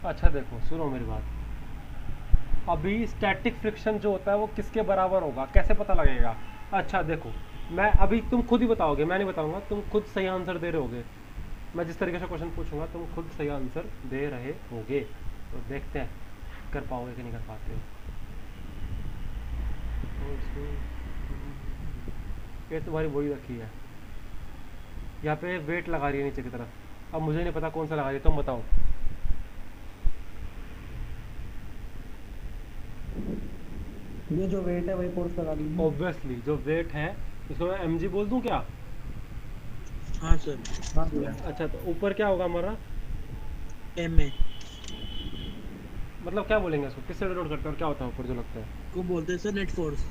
Speaker 1: अच्छा देखो सुनो मेरी बात, अभी स्टैटिक फ्रिक्शन जो होता है वो किसके बराबर होगा, कैसे पता लगेगा? अच्छा देखो, मैं अभी तुम खुद ही बताओगे, मैं नहीं बताऊंगा, तुम खुद सही आंसर दे रहे होगे। मैं जिस तरीके से क्वेश्चन पूछूंगा तुम खुद सही आंसर दे रहे होगे, तो देखते हैं कर पाओगे कि नहीं कर पाते हो। ये तुम्हारी बॉडी रखी है, यहाँ पे वेट लगा रही है नीचे की तरफ। अब मुझे नहीं पता कौन सा लगा रही है, तुम बताओ।
Speaker 4: ये जो वेट है वही फोर्स लगा दी।
Speaker 1: ऑब्वियसली जो वेट है इसको मैं mg बोल दूं क्या?
Speaker 2: हाँ सर।
Speaker 4: हाँ भैया।
Speaker 1: अच्छा तो ऊपर क्या होगा हमारा?
Speaker 2: MA
Speaker 1: मतलब क्या बोलेंगे इसको, किससे डिनोट करते हैं और क्या होता है ऊपर जो लगता है?
Speaker 2: को बोलते हैं सर नेट फोर्स।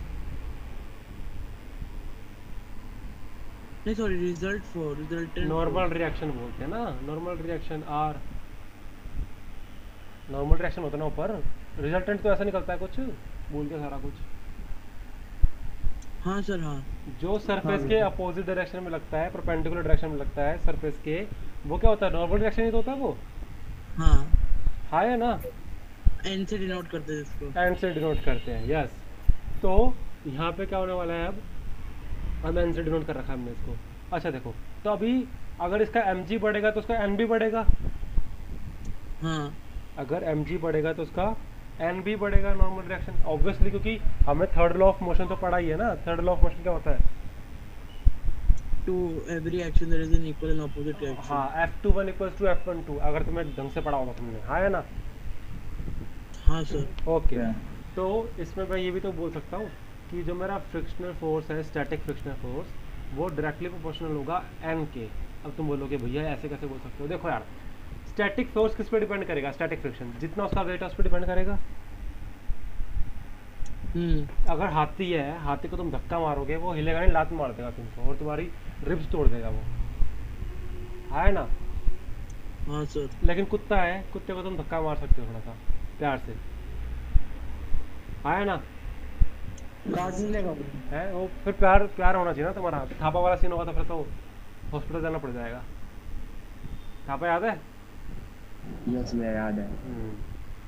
Speaker 2: नहीं सॉरी, रिजल्टेंट
Speaker 1: नॉर्मल रिएक्शन बोलते हैं ना, normal reaction R, normal reaction होता है ना ऊपर। रिजल्टेंट तो ऐसा निकलता है कुछ, बोल के सारा कुछ
Speaker 2: हाँ सर हाँ।
Speaker 1: जो सरफेस
Speaker 4: हाँ।
Speaker 1: के अपोजिट डायरेक्शन में लगता है, परपेंडिकुलर डायरेक्शन में लगता है सरफेस के, वो क्या होता है? नॉर्मल रिएक्शन ही तो होता है वो।
Speaker 2: हाँ
Speaker 1: हाँ है ना,
Speaker 2: N से डिनोट करते हैं इसको।
Speaker 1: एंड से डिनोट करते हैं, यस। तो यहाँ पे क्या होने वाला है अब एन से डिनोट कर रखा है हमने इसको। अच्छा देखो, तो अभी अगर इसका mg बढ़ेगा तो उसका n भी बढ़ेगा,
Speaker 2: हाँ
Speaker 1: अगर mg बढ़ेगा तो उसका n भी बढ़ेगा, नॉर्मल रिएक्शन ऑब्वियसली, क्योंकि हमने थर्ड लॉ ऑफ मोशन तो पढ़ा ही है ना। थर्ड लॉ ऑफ मोशन क्या होता है?
Speaker 2: to every action there is an equal and opposite reaction।
Speaker 1: हाँ, F21 इक्वल्स टू F12, अगर तुम्हें ढंग से पढ़ा होगा तुमने, हाँ है ना?
Speaker 2: हाँ सर।
Speaker 1: Okay
Speaker 3: Yeah.
Speaker 1: तो इसमें मैं ये भी तो बोल सकता हूँ कि जो मेरा फ्रिक्शनल फोर्स है, स्टैटिक फ्रिक्शनल फोर्स, वो डायरेक्टली प्रोपोर्शनल होगा n के। अब तुम बोलोगे भैया ऐसे कैसे बोल सकते हो? देखो यार, स्टैटिक फोर्स किस पे डिपेंड करेगा? स्टैटिक फ्रिक्शन, जितना उसका वेट है उस पर डिपेंड करेगा। अगर हाथी है, हाथी को तुम धक्का मारोगे वो हिलेगा नहीं, लात मार देगा तुमको और तुम्हारी रिब्स तोड़ देगा वो, है ना?
Speaker 2: हाँ सर।
Speaker 1: लेकिन कुत्ता है, कुत्ते को तुम धक्का मार सकते हो थोड़ा सा प्यार से, है ना?
Speaker 4: काट नहीं लेगा वो।
Speaker 1: है वो, फिर प्यार प्यार होना चाहिए ना तुम्हारा। थापा वाला सीन होगा तो फिर तो हॉस्पिटल जाना पड़ जाएगा। थापा याद है?
Speaker 3: यस भैया याद है।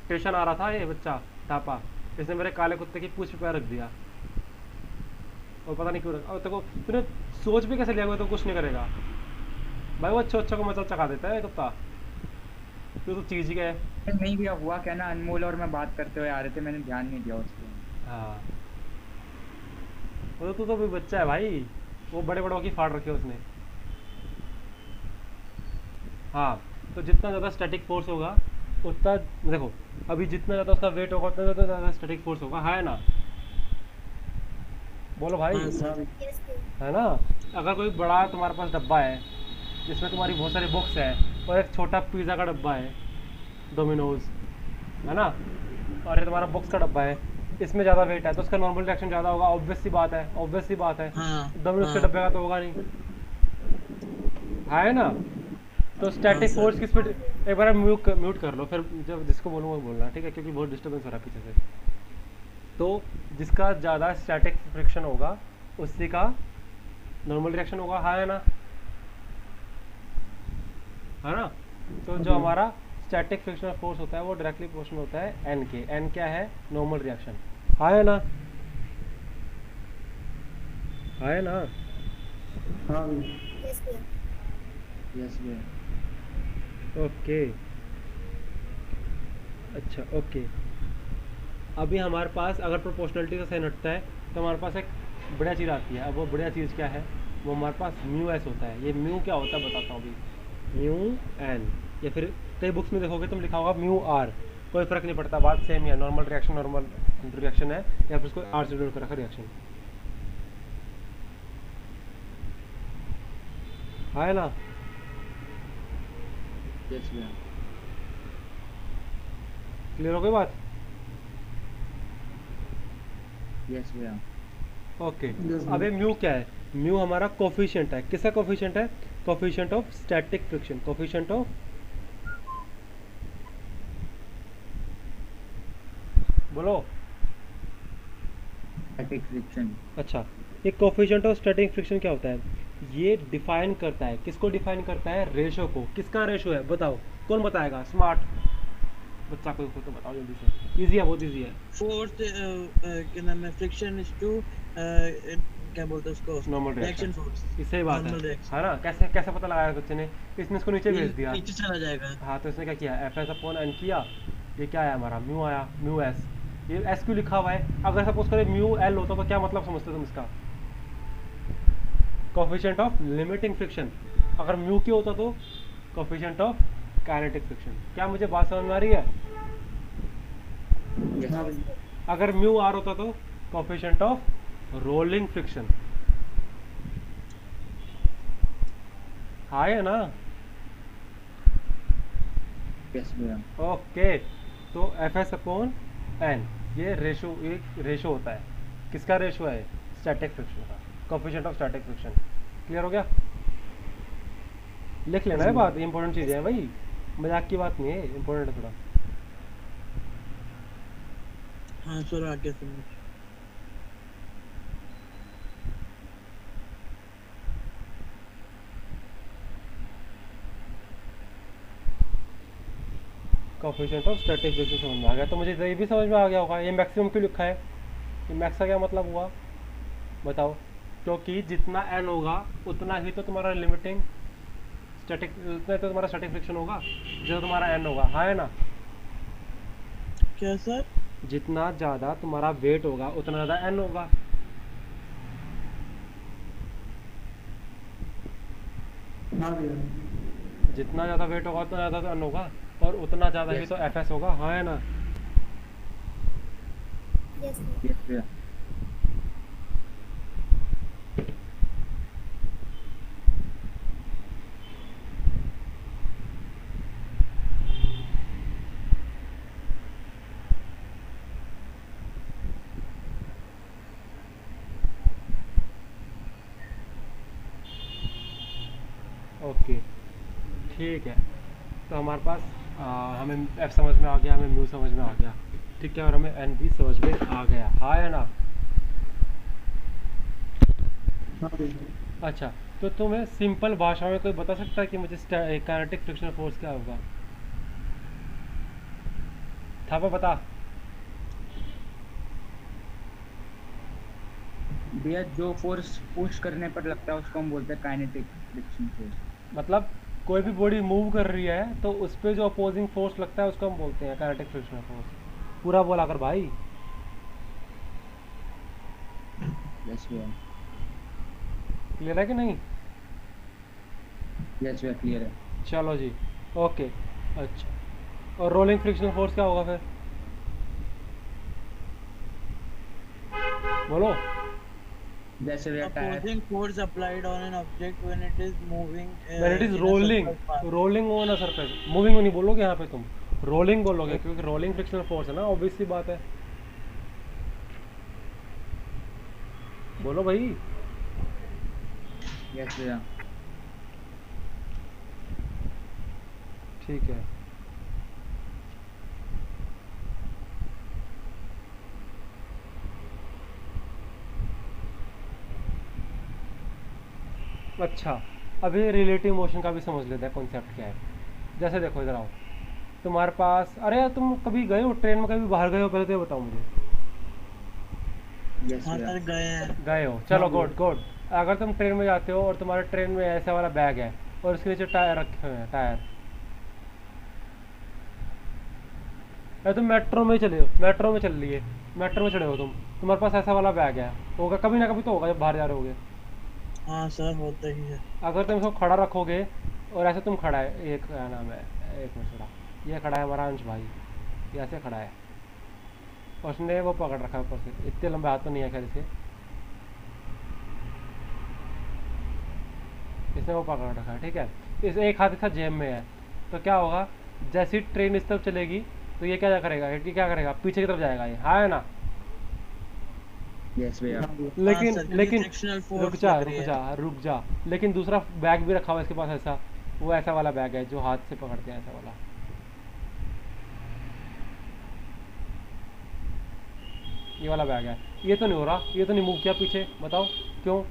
Speaker 1: स्टेशन आ रहा था ये बच्चा थापा, इसने मेरे काले कुत्ते की पूंछ पे पैर रख दिया और पता नहीं क्यों रखा। और देखो तूने सोच भी कैसे लिया हुआ, तो कुछ नहीं करेगा भाई, वो अच्छा अच्छा को मचा चका देता है कुत्ता, तो चीज ही क्या है।
Speaker 3: नहीं भैया, हुआ क्या ना, अनमोल और मैं बात करते हुए आ रहे थे, मैंने ध्यान नहीं दिया उसको।
Speaker 1: हाँ वो तो भी बच्चा है भाई, वो बड़े बड़ों की फाड़ रखी है उसने। हाँ तो जितना ज़्यादा स्टैटिक फोर्स होगा उतना, देखो अभी जितना ज़्यादा उसका वेट होगा उतना ज़्यादा स्टैटिक फोर्स होगा, है ना? बोलो भाई,
Speaker 2: हाँ सर।
Speaker 1: है ना? अगर कोई बड़ा तुम्हारे पास डब्बा है जिसमें तुम्हारी बहुत सारी बुक्स है और एक छोटा पिज़्ज़ा का डब्बा है डोमिनोज, है ना, और ये तुम्हारा बुक्स का डब्बा है, इसमें ज़्यादा वेट है तो उसका नॉर्मल रिएक्शन ज़्यादा होगा, ऑब्वियस सी बात है, ऑब्वियस सी बात है।
Speaker 2: हाँ
Speaker 1: डोमिनोज के
Speaker 2: हाँ।
Speaker 1: डब्बे का तो होगा नहीं, है ना? तो स्टैटिक
Speaker 2: सर।
Speaker 1: फोर्स किस पे, एक बार म्यूट कर लो, फिर जब जिसको बोलूँगा बोलना, ठीक है? क्योंकि बहुत डिस्टर्बेंस हो रहा है पीछे से। तो जिसका ज़्यादा स्टैटिक फ्रिक्शन होगा उसी का नॉर्मल रिएक्शन होगा, है ना? है ना? तो जो हमारा स्टैटिक फ्रिक्शनल फोर्स होता है वो डायरेक्टली प्रोपोर्शनल होता है n के। n क्या है? नॉर्मल रिएक्शन, है ना? है ना?
Speaker 4: हाँ
Speaker 3: यस भैया।
Speaker 1: ओके। अच्छा ओके। अभी हमारे पास अगर प्रोपोर्शनलिटी का साइन हटता है तो हमारे पास एक बढ़िया चीज़ आती है। अब वो बढ़िया चीज़ क्या है? वो हमारे पास म्यू एस होता है। ये म्यू क्या होता है बताता हूँ अभी। म्यू एन, या फिर कई बुक्स में देखोगे तुम लिखा होगा म्यू आर, कोई फ़र्क नहीं पड़ता, बात सेम ही है। नॉर्मल रिएक्शन है, या फिर उसको आर से जोड़ कर रखा रिएक्शन है ना।
Speaker 3: यस भैया।
Speaker 1: क्लियर हो गई बात?
Speaker 3: यस भैया।
Speaker 1: ओके।
Speaker 4: Yes,
Speaker 1: अब ये म्यू क्या है? म्यू हमारा कोफिशिएंट है। किसका कोफिशिएंट है? Coefficient of static friction. Coefficient of, बोलो।
Speaker 3: Static friction.
Speaker 1: अच्छा, ये कोफिशिएंट ऑफ स्टैटिक फ्रिक्शन क्या होता है? ये डिफाइन करता है, किसको डिफाइन करता है? रेशो को। किसका रेशो है बताओ, कौन बताएगा? स्मार्ट बच्चा कोई हो तो बताओ जल्दी से। इजी है, बहुत इजी है।
Speaker 2: फोर्स क्या नाम है, फ्रिक्शन इज टू क्या बोलते हैं उसको,
Speaker 1: नॉर्मल
Speaker 2: रिएक्शन
Speaker 1: रिएक्शन।
Speaker 2: फोर्स।
Speaker 1: इससे ही बात
Speaker 2: Normal
Speaker 1: है
Speaker 2: reaction।
Speaker 1: है ना। कैसे कैसे पता लगाया बच्चे ने? इसने इसको नीचे भेज दिया।
Speaker 2: नीचे चला जाएगा।
Speaker 1: हाँ, तो इसने क्या किया? एफ एस अपॉन एन किया। ये क्या आया हमारा? म्यू आया, म्यू एस। ये एस क्यों लिखा हुआ है? अगर सपोज करें म्यू एल होता तो क्या मतलब समझते तुम इसका? Coefficient of limiting friction. अगर म्यू क्यों होता तो कोफिशिएंट ऑफ काइनेटिक फ्रिक्शन। क्या मुझे बात समझ में आ रही है?
Speaker 3: यस।
Speaker 1: अगर म्यू आर होता तो कोफिशिएंट ऑफ रोलिंग फ्रिक्शन। हाँ है ना।
Speaker 3: यस भैया।
Speaker 1: ओके, तो एफ एस अपॉन एन, ये रेशो होता है। किसका रेशो है? स्टैटिक फ्रिक्शन का, coefficient of static friction. Clear हो गया? लिख लेना है बात, इंपॉर्टेंट चीज़ है भाई, मजाक की बात नहीं है, इंपॉर्टेंट है थोड़ा।
Speaker 2: हाँ सर, आगे समझ।
Speaker 1: कोफिशिएंट ऑफ स्टैटिक फ्रिक्शन समझ में आ गया। तो मुझे ये भी समझ में आ गया होगा ये मैक्सिमम क्यों लिखा है। ये मैक्स का क्या मतलब हुआ बताओ? क्योंकि जितना एन होगा उतना ही तो तुम्हारा लिमिटिंग स्टैटिक, उतना तो तुम्हारा स्टैटिक फ्रिक्शन होगा जो तुम्हारा एन होगा। हाँ है ना।
Speaker 2: क्या सर?
Speaker 1: जितना ज़्यादा तुम्हारा वेट होगा उतना ज़्यादा एन होगा।
Speaker 4: हाँ भैया।
Speaker 1: जितना ज़्यादा वेट होगा उतना ज़्यादा तो एन होगा, और उतना ज़्यादा ही
Speaker 3: Yes.
Speaker 1: तो एफ एस होगा। हाँ है ना।
Speaker 3: यस भैया।
Speaker 1: ओके ठीक है। तो हमारे पास हमें एफ समझ में आ गया, हमें म्यू समझ में आ गया, ठीक है, और हमें एन भी समझ में आ गया। हाँ है ना।
Speaker 4: हाँ भैया।
Speaker 1: अच्छा, तो तुम्हें सिंपल भाषा में कोई बता सकता है कि मुझे काइनेटिक फ्रिक्शनल फोर्स क्या होगा? था बता।
Speaker 3: भैया जो फोर्स पुश करने पर लगता है उसको हम बोलते हैं काइनेटिक फ्रिक्शन फोर्स।
Speaker 1: मतलब कोई भी बॉडी मूव कर रही है तो उस पर जो अपोजिंग फोर्स लगता है उसको हम बोलते हैं काइनेटिक फ्रिक्शनल फोर्स। पूरा बोला कर भाई।
Speaker 3: यस भैया।
Speaker 1: क्लियर है कि नहीं?
Speaker 3: यस भैया क्लियर है।
Speaker 1: चलो जी, ओके। अच्छा, और रोलिंग फ्रिक्शनल फोर्स क्या होगा फिर? बोलो।
Speaker 3: जैसे भैया tyre.
Speaker 2: Opposing force applied on an object when it is moving
Speaker 1: when it is
Speaker 2: in a
Speaker 1: rolling,
Speaker 2: circular path.
Speaker 1: Rolling on a surface. Moving नहीं बोलोगे यहाँ पे तुम, रोलिंग बोलोगे, क्योंकि रोलिंग फ्रिक्शनल फोर्स है ना, ऑब्वियस सी बात है। बोलो भाई।
Speaker 3: यस भैया।
Speaker 1: ठीक है। अच्छा, अभी रिलेटिव मोशन का भी समझ लेते हैं कॉन्सेप्ट क्या है। जैसे देखो इधर आओ, तुम्हारे पास, अरे यार तुम कभी गए हो ट्रेन में, कभी बाहर गए हो? पहले तो ये बताओ मुझे।
Speaker 3: यस
Speaker 2: हाँ
Speaker 3: भैया।
Speaker 2: सर, गए हैं।
Speaker 1: गए हो, चलो गुड गुड। अगर तुम ट्रेन में जाते हो और तुम्हारे ट्रेन में ऐसा वाला बैग है और उसके नीचे टायर रखे हुए हैं, टायर, अरे तुम मेट्रो में चले हो, मेट्रो में चल लिए, मेट्रो में चढ़े हो तुम, तुम्हारे पास ऐसा वाला बैग है, होगा कभी ना कभी तो होगा जब बाहर जा रहे होगे।
Speaker 2: हाँ सर होता ही है।
Speaker 1: अगर तुम इसको खड़ा रखोगे और ऐसे तुम खड़ा है, एक क्या नाम है, एक मिनट थोड़ा, ये खड़ा है हमारा अंश भाई, ये ऐसे खड़ा है, और उसने वो पकड़ रखा है ऊपर से, इतने लंबे हाथ तो नहीं है खैर इसके, इसने वो पकड़ रखा है, ठीक है। इस एक हाथ इसका जेब में है, तो क्या होगा, जैसी ट्रेन इस तरफ चलेगी तो ये क्या करेगा, ये क्या करेगा, पीछे की तरफ जाएगा ये, हाँ है ना।
Speaker 3: यस भैया।
Speaker 1: लेकिन
Speaker 2: हाँ, sir,
Speaker 1: लेकिन
Speaker 2: frictional force
Speaker 1: रुक जा
Speaker 2: लग
Speaker 1: रुक
Speaker 2: रही है।
Speaker 1: जा रुक जा, लेकिन दूसरा बैग भी रखा हुआ है इसके पास ऐसा, वो ऐसा वाला बैग है जो हाथ से पकड़ते हैं, ऐसा वाला। ये वाला बैग है, ये तो नहीं हो रहा, ये तो नहीं मूव किया पीछे, बताओ क्यों।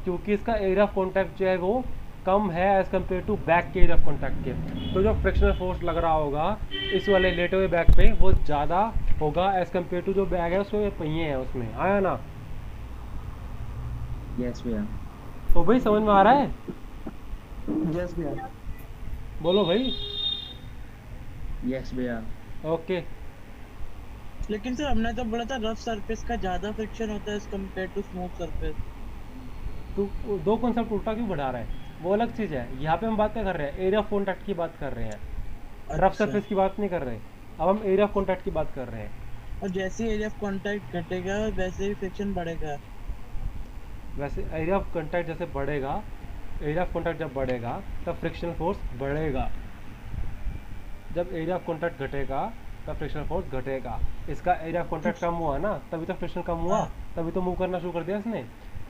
Speaker 1: क्योंकि इसका एरिया ऑफ कॉन्टैक्ट जो है वो कम है एज कम्पेयर टू बैक के एरिया ऑफ कॉन्टैक्ट के, तो जो फ्रिक्शनल फोर्स लग रहा होगा इस वाले लेटे हुए बैग पे वो ज़्यादा होगा एज कम्पेयर टू जो बैग है उसमें पहिए हैं उसमें, आया ना।
Speaker 3: यस भैया।
Speaker 1: तो भाई समझ में आ रहा है,
Speaker 4: यस भैया।
Speaker 1: बोलो भाई।
Speaker 3: यस भैया।
Speaker 1: ओके,
Speaker 2: लेकिन सर हमने तो बोला था रफ सरफेस का ज्यादा फ्रिक्शन होता है as compare to smooth surface.
Speaker 1: तू दो कॉन्सेप्ट उल्टा क्यों बढ़ा रहा है, वो अलग चीज़ है। यहाँ पे हम बात क्या कर रहे हैं, एरिया ऑफ कॉन्टैक्ट की बात कर रहे हैं, रफ
Speaker 2: अच्छा।
Speaker 1: सरफेस की बात नहीं कर रहे। अब हम एरिया ऑफ कॉन्टैक्ट की बात कर रहे हैं।
Speaker 2: और जैसे एरिया ऑफ कांटेक्ट घटेगा वैसे ही फ्रिक्शन बढ़ेगा।
Speaker 1: वैसे एरिया ऑफ कॉन्टैक्ट जैसे बढ़ेगा, एरिया ऑफ कॉन्टैक्ट जब बढ़ेगा तब फ्रिक्शनल फोर्स बढ़ेगा, जब एरिया ऑफ कॉन्टैक्ट घटेगा तब फ्रिक्शनल फोर्स घटेगा। इसका एरिया ऑफ कॉन्टैक्ट कम हुआ ना, तभी तो फ्रिक्शन कम हुआ, तभी तो मूव करना शुरू कर दिया इसने।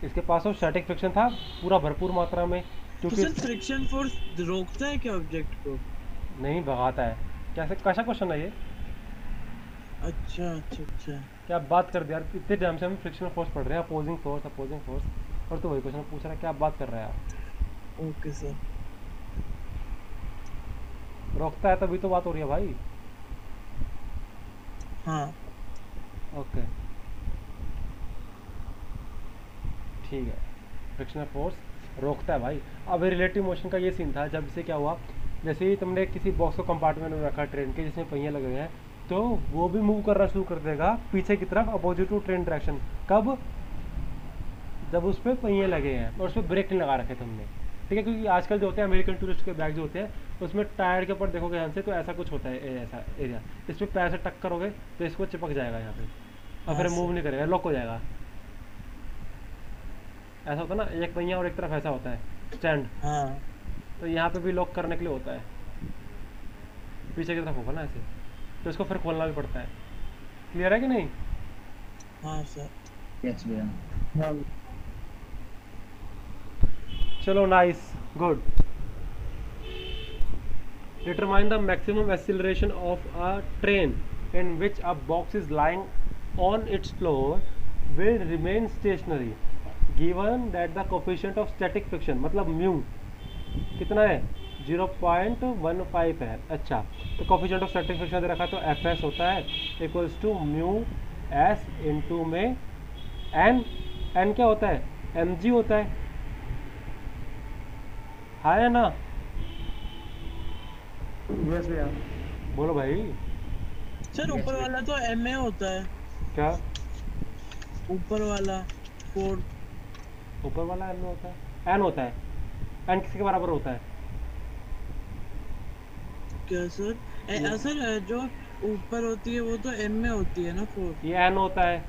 Speaker 1: इसके पास तो स्टैटिक फ्रिक्शन था पूरा भरपूर मात्रा में,
Speaker 2: तो
Speaker 1: क्योंकि
Speaker 2: सर फ्रिक्शन फोर्स रोकता है क्या ऑब्जेक्ट को?
Speaker 1: नहीं भगाता है। कैसे, कैसा क्वेश्चन है ये,
Speaker 2: अच्छा अच्छा अच्छा।
Speaker 1: क्या बात कर दिया यार, इतने टाइम से हम फ्रिक्शनल फोर्स पढ़ रहे हैं, अपोजिंग फोर्स अपोजिंग फोर्स, और तो वही क्वेश्चन पूछ रहा है, क्या बात कर रहा है यार।
Speaker 2: Okay sir.
Speaker 1: रोकता है तभी तो बात हो रही है भाई।
Speaker 2: हाँ
Speaker 1: ओके ठीक है, फ्रिक्शनल फोर्स रोकता है भाई। अब रिलेटिव मोशन का ये सीन था, जब से क्या हुआ, जैसे ही तुमने किसी बॉक्स को कंपार्टमेंट में रखा ट्रेन के जिसमें पहिए लगे हुए हैं, तो वो भी मूव करना शुरू कर देगा पीछे की तरफ अपोजिट टू ट्रेन डायरेक्शन। कब, जब उस पर पहिए लगे हैं और उस पर ब्रेक नहीं लगा रखे तुमने, ठीक है। क्योंकि आजकल जो होते हैं अमेरिकन टूरिस्ट के बैग जो होते हैं उसमें टायर के ऊपर देखोगे ध्यान से तो ऐसा कुछ होता है, ऐसा एरिया, इस पर पैर से टक करोगे तो इसको चिपक जाएगा यहाँ पे, और फिर
Speaker 2: हाँ,
Speaker 1: मूव नहीं करेगा, लॉक हो जाएगा। ऐसा होता है ना, एक पहिया और एक तरफ ऐसा होता है स्टैंड,
Speaker 2: हाँ
Speaker 1: तो यहाँ पे भी लॉक करने के लिए होता है, पीछे की तरफ होगा ना ऐसे, तो इसको फिर खोलना भी पड़ता है। क्लियर है कि नहीं।
Speaker 2: हाँ सर।
Speaker 3: यस भैया।
Speaker 4: हाँ
Speaker 1: चलो nice, good. Determine the maximum acceleration of a train in which a box is lying on its floor will remain stationary given that the coefficient of static friction, मतलब mu कितना है, 0.15 है। अच्छा, तो coefficient of static friction दे रखा तो F S होता है equals to mu S into में एन, एन क्या होता है, एम जी होता है, है ना।
Speaker 4: यस भैया।
Speaker 1: बोलो भाई।
Speaker 2: सर ऊपर
Speaker 3: Yes,
Speaker 2: वाला तो एमए होता है,
Speaker 1: क्या
Speaker 2: ऊपर वाला फोर।
Speaker 1: ऊपर वाला एन होता है, एन होता है, एन किसके बराबर होता है,
Speaker 2: क्या सर? सर जो ऊपर होती है वो तो एम में होती है ना फोर।
Speaker 1: ये एन होता है,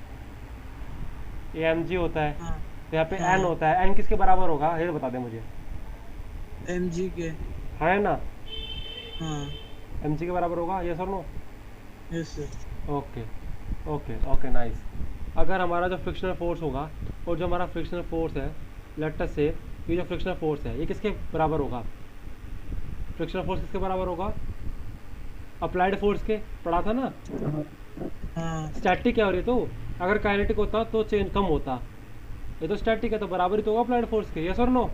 Speaker 1: ये एम जी होता है,
Speaker 2: हाँ
Speaker 1: तो यहाँ पे
Speaker 2: हाँ।
Speaker 1: एन होता है, एन किसके बराबर होगा ये बता दे मुझे,
Speaker 2: एम जी के।
Speaker 1: है ना,
Speaker 2: हाँ
Speaker 1: एम जी के बराबर होगा, यस और no.
Speaker 2: Yes sir.
Speaker 1: Okay okay okay nice. अगर हमारा जो फ्रिक्शनल फोर्स होगा और जो हमारा फ्रिक्शनल फोर्स है, लेट अस से ये जो फ्रिक्शनल फोर्स है ये किसके बराबर होगा, फ्रिक्शनल फोर्स किसके बराबर होगा, अप्लाइड फोर्स के, पढ़ा था ना।
Speaker 2: हाँ
Speaker 1: स्टैटिक है और ये तो, अगर काइनेटिक होता तो चेंज कम होता, ये तो स्टैटिक है तो बराबर ही तो होगा अप्लाइड फोर्स के, यस और नो।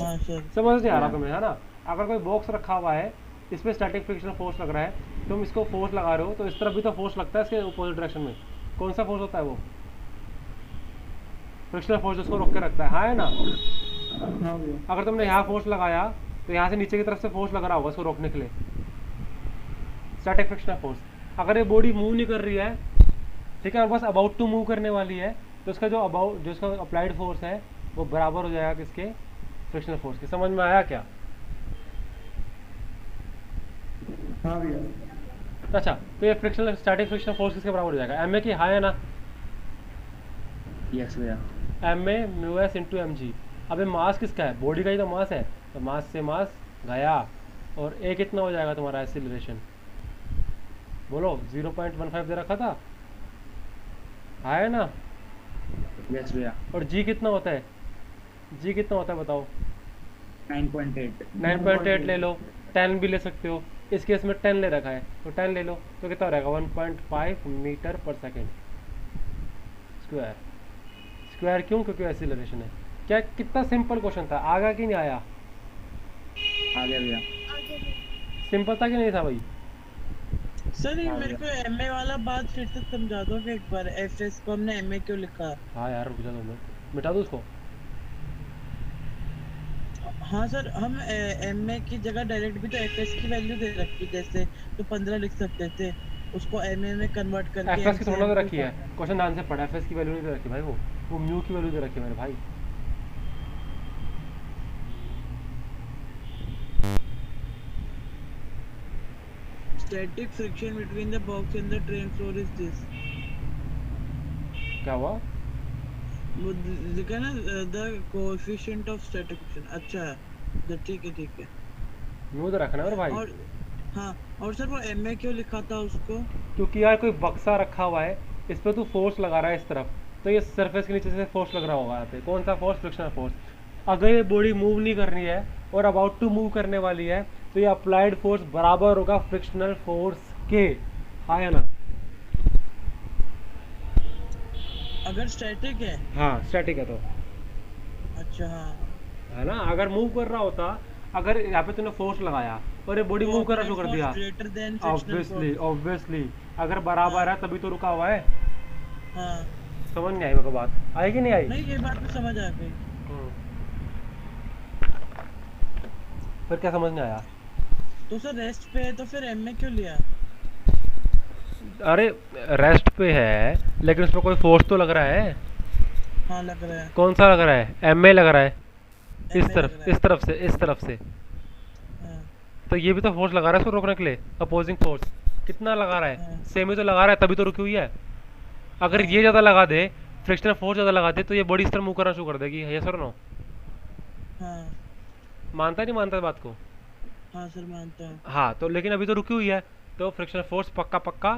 Speaker 2: हाँ सर।
Speaker 1: समझ नहीं आ रहा तुम्हें, है ना। अगर कोई बॉक्स रखा हुआ है इस पर स्टैटिक फ्रिक्शनल फोर्स लग रहा है, तुम इसको फोर्स लगा रहे हो तो इस तरफ भी तो फोर्स लगता है इसके अपोजिट डायरेक्शन में, कौन सा फोर्स होता है वो, फ्रिक्शनल फोर्स जिसको रोक के रखता है, हाँ है ना।
Speaker 4: हाँ भैया।
Speaker 1: अगर तुमने यहाँ फोर्स लगाया तो यहाँ से नीचे की तरफ से फोर्स लग रहा होगा इसको रोकने के लिए, स्टैटिक फ्रिक्शनल फोर्स। अगर ये बॉडी मूव नहीं कर रही है, ठीक है, और बस अबाउट टू मूव करने वाली है, तो उसका जो उसका अप्लाइड फोर्स है वो बराबर हो जाएगा किसके, फ्रिक्शनल फोर्स के। समझ में आया क्या?
Speaker 4: हाँ भैया।
Speaker 1: अच्छा, तो ये फ्रिक्शनल स्टैटिक फ्रिक्शनल फोर्स किसके बराबर हो जाएगा, एम ए की, हाँ है ना?
Speaker 3: यस भैया।
Speaker 1: M A mu S into M G. अब ये मास किसका है, बॉडी का ही तो मास है, तो मास से मास गया, और ए कितना हो जाएगा तुम्हारा एक्सीलरेशन, बोलो 0.15 दे रखा था, हाँ है ना?
Speaker 3: यस भैया।
Speaker 1: और जी कितना होता है, जी कितना होता है बताओ?
Speaker 3: 9.8।
Speaker 1: 9.8 ले लो, 10 भी ले सकते हो, इस केस में 10 ले रखा है तो 10 ले लो, तो कितना हो रहेगा 1.5 मीटर पर सेकेंड स्क्वायर। स्क्वायर क्यों? क्योंकि एक्सीलरेशन है। क्या, कितना सिंपल क्वेश्चन था, आगा कि नहीं आया?
Speaker 3: आ गया भैया।
Speaker 1: सिंपल था कि नहीं था भाई?
Speaker 2: सर ये
Speaker 3: हाँ
Speaker 2: मेरे को एमए वाला बात फिर से समझा दो कि एक बार एफएस को हमने एमए क्यों लिखा?
Speaker 1: हाँ यार रुक जा 2 मिनट, मिटा दो उसको।
Speaker 2: हाँ सर, हम एमए की जगह डायरेक्ट भी तो एफएस की वैल्यू दे रखी, जैसे तो 15 लिख सकते थे, उसको एमए में कन्वर्ट करके
Speaker 1: एफ एस की
Speaker 2: M से
Speaker 1: थोड़ा तो
Speaker 2: M2
Speaker 1: रखी है, क्वेश्चन ध्यान से पढ़ा, एफ एस की वैल्यू नहीं दे रखी भाई, वो म्यू की वैल्यू दे रखी है मेरे भाई।
Speaker 2: Static friction between the box and the train floor is this.
Speaker 1: क्या हुआ?
Speaker 2: वो लिखा ना, the coefficient of static friction। अच्छा तो ठीक है।
Speaker 1: म्यू तो रखना है मेरे भाई।
Speaker 2: और हाँ, और सर वो एमए क्यों लिखा था उसको?
Speaker 1: क्योंकि यार कोई बक्सा रखा हुआ है, इस पर तू फोर्स लगा रहा है इस तरफ, तो ये सरफेस के नीचे से फोर्स लग रहा होगा यहाँ पे। कौन सा फोर्स? Frictional force. अगर ये बॉडी मूव नहीं कर रही है और अबाउट टू मूव करने वाली है, तो ये अप्लाइड फोर्स बराबर होगा फ्रिक्शनल फोर्स के, हाँ या ना?
Speaker 2: अगर स्टैटिक है?
Speaker 1: हाँ स्टैटिक है तो,
Speaker 2: अच्छा हाँ।
Speaker 1: है ना? अगर मूव कर रहा होता, अगर यहाँ पे तूने फोर्स लगाया और ये बॉडी मूव करना शुरू कर दिया,
Speaker 2: greater than frictional
Speaker 1: obviously obviously अगर बराबर है तभी तो रुका हुआ है।
Speaker 2: हाँ।
Speaker 1: समझ नहीं आई मेरे को बात, आई कि नहीं आई?
Speaker 2: नहीं, ये बात तो समझ आ गई।
Speaker 1: फिर क्या समझ नहीं आया?
Speaker 2: तो सर रेस्ट पे है तो फिर एमए क्यों लिया?
Speaker 1: अरे रेस्ट पे है लेकिन उसमें कोई फोर्स तो लग रहा है।
Speaker 2: हाँ लग रहा है।
Speaker 1: कौन सा लग रहा है? एमए लग रहा है, इस
Speaker 2: MA
Speaker 1: तरफ
Speaker 2: लग रहा है।
Speaker 1: इस तरफ से इस तरफ से।
Speaker 2: हाँ,
Speaker 1: तो ये भी तो फोर्स लगा रहा है उसको रोकने के लिए, अपोजिंग फोर्स। कितना लगा रहा है?
Speaker 2: हाँ।
Speaker 1: सेम ही तो लगा रहा है, तभी तो रुकी हुई है। अगर ये ज़्यादा लगा दे, फ्रिक्शनल फोर्स ज़्यादा लगा दे, तो ये बॉडी इस तरह मूव करना शुरू कर देगी। ये सर नो
Speaker 2: हाँ।
Speaker 1: मानता नहीं मानता इस बात को?
Speaker 2: हाँ सर मानता हूँ।
Speaker 1: हाँ, तो लेकिन अभी तो रुकी हुई है, तो फ्रिक्शनल फोर्स पक्का पक्का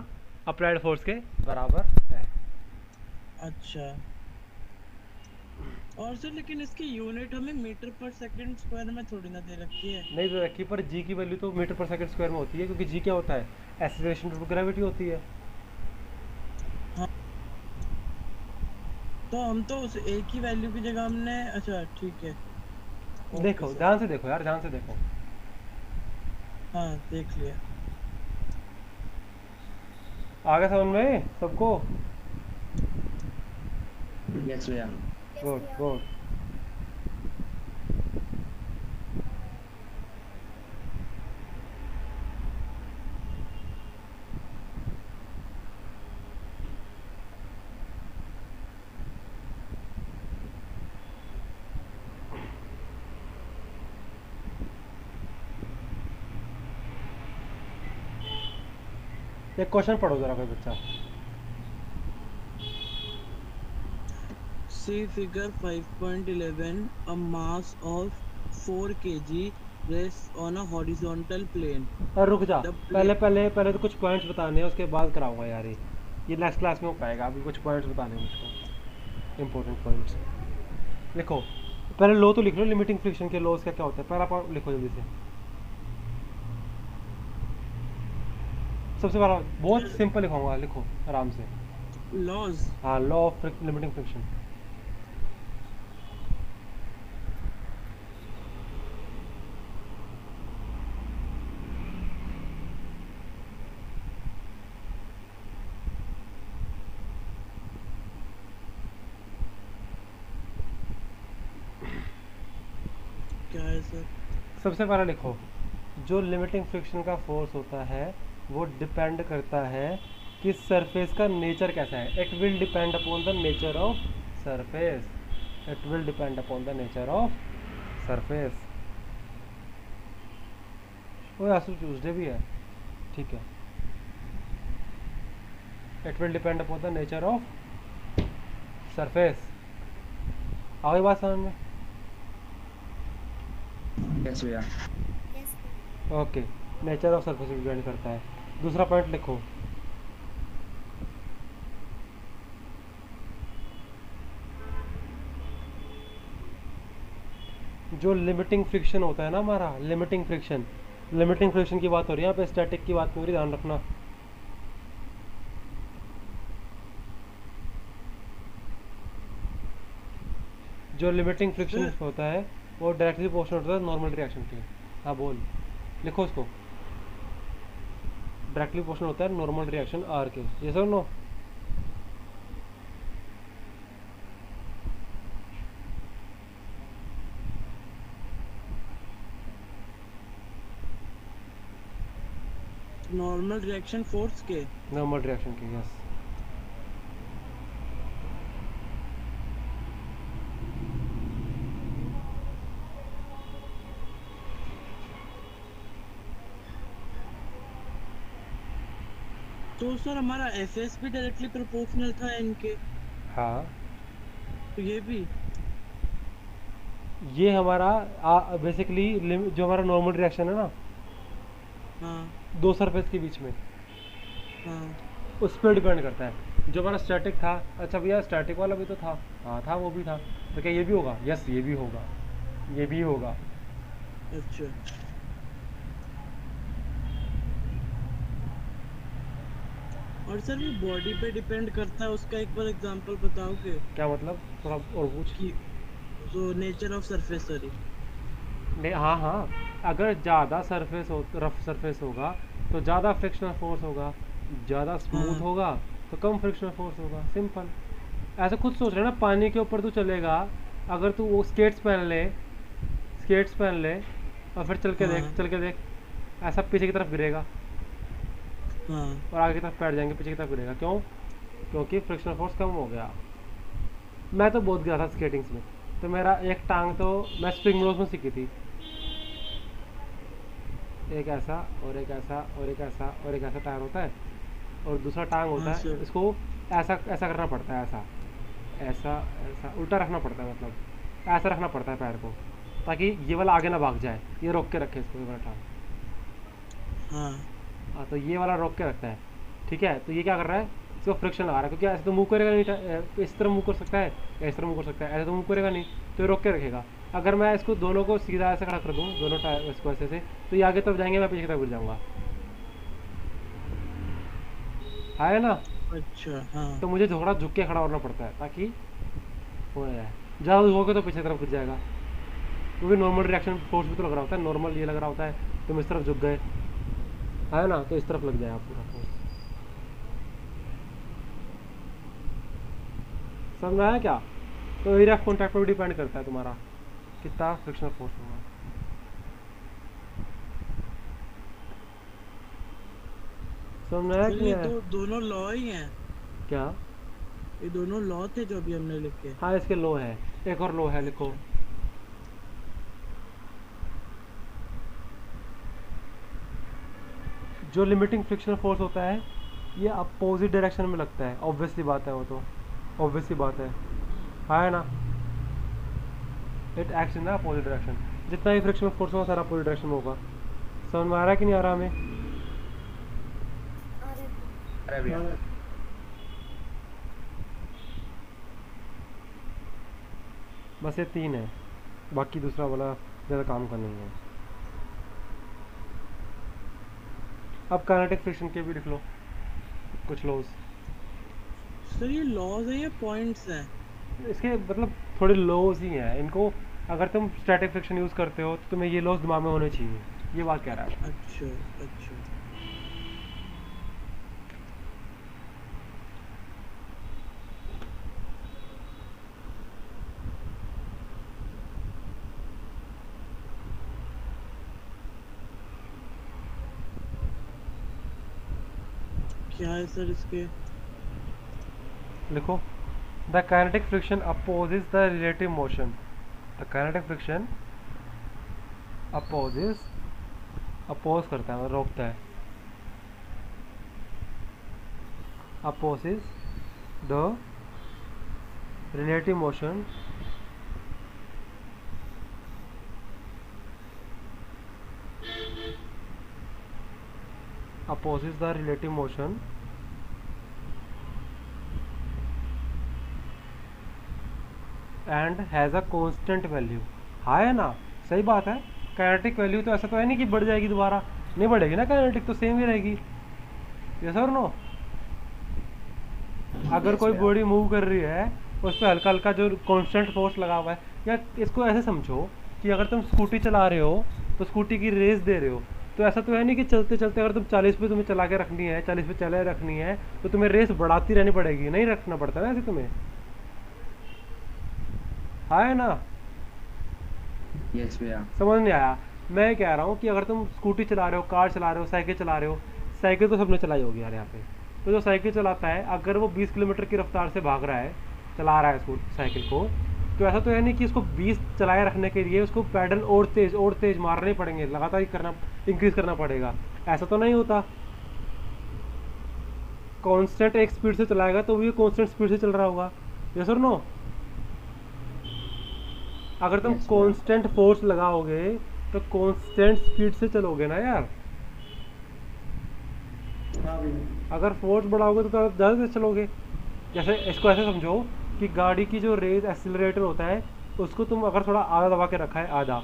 Speaker 1: अप्लाइड फोर्स के बराबर है।
Speaker 2: अच्छा, और सर लेकिन इसकी यूनिट हमें मीटर पर सेकंड स्क्वायर में थोड़ी ना दे रखी है।
Speaker 1: नहीं दे रखी, पर जी की वैल्यू तो मीटर पर सेकंड स्क्वायर में होती है, क्योंकि जी क्या होता है? एक्सीलरेशन टू ग्रेविटी होती है।
Speaker 2: तो हम तो उस एक ही वैल्यू की जगह हमने, अच्छा ठीक है। ओके
Speaker 1: देखो
Speaker 2: सर।
Speaker 1: ध्यान से देखो यार, ध्यान से देखो।
Speaker 2: हाँ देख लिया।
Speaker 1: आगे समझ में सबको?
Speaker 3: यस भैया।
Speaker 1: Good good. एक क्वेश्चन पढ़ो जरा कोई बच्चा।
Speaker 2: See figure 5.11, a mass of 4 kg rests on a horizontal plane.
Speaker 1: और रुक जा,
Speaker 2: The
Speaker 1: पहले पहले पहले तो कुछ पॉइंट्स बताने हैं, उसके बाद कराऊंगा यार। ये नेक्स्ट क्लास में हो पाएगा, अभी कुछ पॉइंट्स बताने हैं मुझको, इंपॉर्टेंट पॉइंट्स। लिखो पहले लो तो लिख लो, लिमिटिंग फ्रिक्शन के लॉज का क्या होता है, पहला पॉइंट लिखो जल्दी से। सबसे पहला बहुत सिंपल लिखूंगा, लिखो आराम से।
Speaker 2: Laws।
Speaker 1: हाँ, लॉ ऑफ लिमिटिंग फ्रिक्शन।
Speaker 2: क्या है सर?
Speaker 1: सबसे पहले लिखो, जो लिमिटिंग फ्रिक्शन का फोर्स होता है वो डिपेंड करता है कि सरफेस का नेचर कैसा है। It will depend upon the nature of surface. It will depend upon the nature of surface. वो आंसू ट्यूसडे भी है, ठीक है। It will depend upon the nature of surface. आओ ये बात समझ में?
Speaker 3: यस भैया।
Speaker 1: Okay, nature of surface depend करता है। दूसरा पॉइंट लिखो। जो लिमिटिंग फ्रिक्शन होता है ना हमारा, लिमिटिंग फ्रिक्शन की बात हो रही है यहाँ पे, स्टैटिक की बात नहीं हो रही, ध्यान रखना। जो लिमिटिंग फ्रिक्शन होता है वो डायरेक्टली प्रोपोर्शनल होता है नॉर्मल रिएक्शन के। हाँ बोल, लिखो उसको। डायरेक्टली प्रोपोर्शनल होता है नॉर्मल रिएक्शन आर के। ये sir no?
Speaker 2: Normal reaction force के।
Speaker 1: नॉर्मल रिएक्शन के, यस।
Speaker 2: तो सर हमारा एफएस भी डायरेक्टली प्रोपोर्शनल था इनके,
Speaker 1: हाँ,
Speaker 2: तो ये भी।
Speaker 1: ये हमारा बेसिकली जो हमारा नॉर्मल रिएक्शन है ना
Speaker 2: हाँ
Speaker 1: दो सरफेस के बीच में,
Speaker 2: हाँ
Speaker 1: उस पर डिपेंड करता है। जो हमारा स्टैटिक था, अच्छा भैया स्टैटिक वाला भी तो था। हाँ था, वो भी था। तो क्या ये भी होगा? यस, ये भी होगा, ये भी होगा।
Speaker 2: अच्छा। और सर ये बॉडी पे डिपेंड करता है, उसका एक बार एग्जांपल बताओगे?
Speaker 1: क्या मतलब? थोड़ा और पूछ।
Speaker 2: कि जो नेचर ऑफ सरफेस, सॉरी।
Speaker 1: नहीं, हाँ हाँ, अगर ज़्यादा सरफेस हो, रफ सरफेस होगा तो ज़्यादा फ्रिक्शनल फोर्स होगा, ज़्यादा स्मूथ
Speaker 2: हाँ।
Speaker 1: होगा तो कम फ्रिक्शनल फोर्स होगा। सिंपल। ऐसा खुद सोच रहे ना, पानी के ऊपर तू चलेगा, अगर तू वो स्केट्स पहन ले और फिर चल
Speaker 2: हाँ।
Speaker 1: के देख, ऐसा पीछे की तरफ गिरेगा
Speaker 2: हाँ
Speaker 1: और आगे की तरफ पैर जाएंगे, पीछे की तरफ गिरेगा। क्यों? क्योंकि फ्रिक्शनल फोर्स कम हो गया। मैं तो बहुत गया था स्केटिंग्स में, तो मेरा एक टांग तो मैं स्प्रिंग रोज में सीखी थी, एक ऐसा और एक ऐसा और एक ऐसा और एक ऐसा टायर होता है, और दूसरा टांग होता
Speaker 2: हाँ
Speaker 1: है,
Speaker 2: सर।
Speaker 1: इसको ऐसा ऐसा करना पड़ता है, ऐसा ऐसा ऐसा उल्टा रखना पड़ता है, मतलब ऐसा रखना पड़ता है पैर को, ताकि ये वाला आगे ना भाग जाए। ये रोक के रखे इसको, ये वाला टांग।
Speaker 2: हाँ
Speaker 1: हाँ, तो ये वाला रोक के रखता है, ठीक है। तो ये क्या कर रहा है? इसको फ्रिक्शन लगा रहा है, क्योंकि ऐसे तो मूव करेगा नहीं, इस तरह मूव कर सकता है या इस तरह मूव कर सकता है, ऐसे तो मूव करेगा नहीं, तो ये रोक के रखेगा। अगर मैं इसको दोनों को सीधा ऐसे खड़ा कर दूँ, दोनों टायर इसको ऐसे से, तो ये आगे तरफ जाएंगे, मैं पीछे की तरफ गिर जाऊँगा, है ना?
Speaker 2: अच्छा। हाँ
Speaker 1: तो मुझे थोड़ा झुक के खड़ा होना पड़ता है ताकि हो जाए। ज़्यादा झुकोगे तो पीछे तरफ गिर जाएगा, क्योंकि नॉर्मल रिएक्शन फोर्स भी तो लग रहा होता है, नॉर्मल ये लग रहा होता है, तुम इस तरफ झुक गए, है ना, तो इस तरफ लग जाएगा पूरा फोर्स। समझ में आया क्या? तो एरिया ऑफ कॉन्टैक्ट पर भी डिपेंड करता है तुम्हारा कितना फ्रिक्शनल फोर्स होगा। समझ में आया
Speaker 2: सर
Speaker 1: कि
Speaker 2: ये
Speaker 1: नहीं आया?
Speaker 2: दोनों लॉ ही हैं,
Speaker 1: क्या?
Speaker 2: ये दोनों लॉ थे जो अभी हमने लिखे।
Speaker 1: हाँ, इसके लो है, एक और लो है, लिखो। जो लिमिटिंग फ्रिक्शनल फोर्स होता है ये अपोजिट डायरेक्शन में लगता है, ऑब्वियसली बात है, वो तो ऑब्वियसली बात है ना। It acts in the opposite direction. जितना ही फ्रिक्शनल फोर्स होगा सारा अपोजिट डायरेक्शन में होगा। समझ में आ रहा है कि नहीं आ रहा हमें?
Speaker 3: अरे भैया।
Speaker 1: बस ये तीन है, बाकी दूसरा वाला ज़्यादा काम का नहीं है। अब काइनेटिक फ्रिक्शन के भी लिख लो कुछ लॉज।
Speaker 2: सर ये लॉज है या पॉइंट्स हैं?
Speaker 1: इसके मतलब थोड़े लॉज ही हैं, इनको अगर तुम स्टैटिक फ्रिक्शन यूज़ करते हो तो तुम्हें ये लॉज दिमाग में होने चाहिए, ये बात कह रहा है।
Speaker 2: अच्छा अच्छा। क्या है सर इसके?
Speaker 1: लिखो, the kinetic friction opposes the relative motion. The kinetic friction opposes, oppose करता है, रोकता है, opposes the relative motion opposes the relative motion and has a constant value। हाँ है ना, सही बात है। काइनेटिक वैल्यू तो ऐसा तो है नहीं कि बढ़ जाएगी, दोबारा नहीं बढ़ेगी ना, काइनेटिक तो सेम ही रहेगी। यस और नो? अगर कोई बॉडी मूव कर रही है उस पर हल्का हल्का जो कांस्टेंट फोर्स लगा हुआ है, या इसको ऐसे समझो कि अगर तुम स्कूटी चला रहे हो तो स्कूटी की रेस दे रहे हो, तो ऐसा तो है नहीं कि चलते चलते अगर तुम 40 पे तुम्हें चला के रखनी है, 40 पे चले रखनी है, तो तुम्हें रेस बढ़ाती रहनी पड़ेगी, नहीं रखना पड़ता ना ऐसे तुम्हें। हाँ है ना?
Speaker 3: यस भैया।
Speaker 1: समझ नहीं आया? मैं कह रहा हूँ कि अगर तुम स्कूटी चला रहे हो, कार चला रहे हो, साइकिल चला रहे हो, साइकिल तो सबने चलाई होगी यार यहाँ पे, तो जो साइकिल चलाता है अगर वो 20 किलोमीटर की रफ्तार से भाग रहा है, चला रहा है साइकिल को, तो ऐसा तो है नहीं कि उसको 20 चलाए रखने के लिए उसको पैडल और तेज मारने पड़ेंगे, लगातार करना, इंक्रीज करना पड़ेगा, ऐसा तो नहीं होता। कांस्टेंट एक स्पीड से चलाएगा तो भी कांस्टेंट स्पीड से चल रहा होगा। यस और नो? अगर तुम कांस्टेंट फोर्स लगाओगे तो कांस्टेंट स्पीड से चलोगे ना यार।
Speaker 4: हाँ भैया।
Speaker 1: अगर फोर्स बढ़ाओगे तो ज़्यादा तेज चलोगे। जैसे इसको ऐसे समझो कि गाड़ी की जो रेस एक्सीलरेटर होता है उसको तुम अगर थोड़ा आधा दबा के रखा है, आधा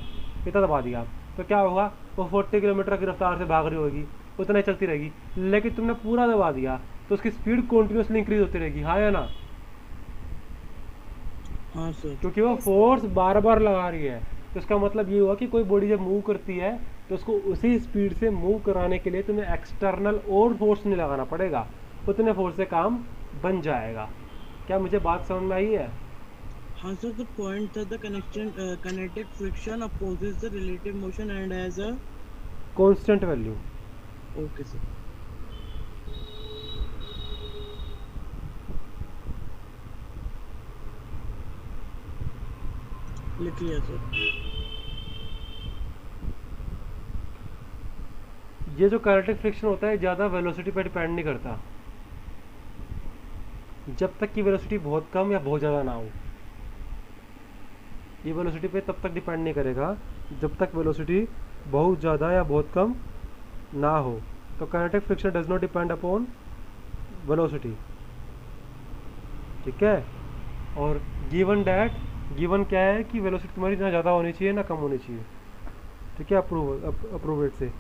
Speaker 1: इतना दबा दिया, तो क्या होगा, वो 40 किलोमीटर की रफ्तार से भाग रही होगी, उतना ही चलती रहेगी। लेकिन तुमने पूरा दबा दिया तो उसकी स्पीड कंटिन्यूसली इंक्रीज होती रहेगी। हाँ या ना?
Speaker 2: हाँ सर।
Speaker 1: क्योंकि वो फोर्स बार बार लगा रही है। तो इसका मतलब ये हुआ कि कोई बॉडी जब मूव करती है तो उसको उसी स्पीड से मूव कराने के लिए तुम्हें एक्सटर्नल और फोर्स नहीं लगाना पड़ेगा, उतने फोर्स से काम बन जाएगा। क्या मुझे बात समझ में आई है?
Speaker 2: हाँ sir, the point that the connection kinetic friction opposes the relative motion and has a
Speaker 1: constant value.
Speaker 2: okay sir। लिख लिया सर।
Speaker 1: ये जो काइनेटिक फ्रिक्शन होता है ज़्यादा वेलोसिटी पर डिपेंड नहीं करता, जब तक कि वेलोसिटी बहुत कम या बहुत ज़्यादा ना हो। ये वेलोसिटी पे तब तक डिपेंड नहीं करेगा जब तक वेलोसिटी बहुत ज़्यादा या बहुत कम ना हो। तो kinetic friction does not depend upon velocity, ठीक है। और गिवन डैट, गिवन क्या है कि वेलोसिटी तुम्हारी ना ज़्यादा होनी चाहिए ना कम होनी चाहिए, ठीक है। अप्रूव इट से।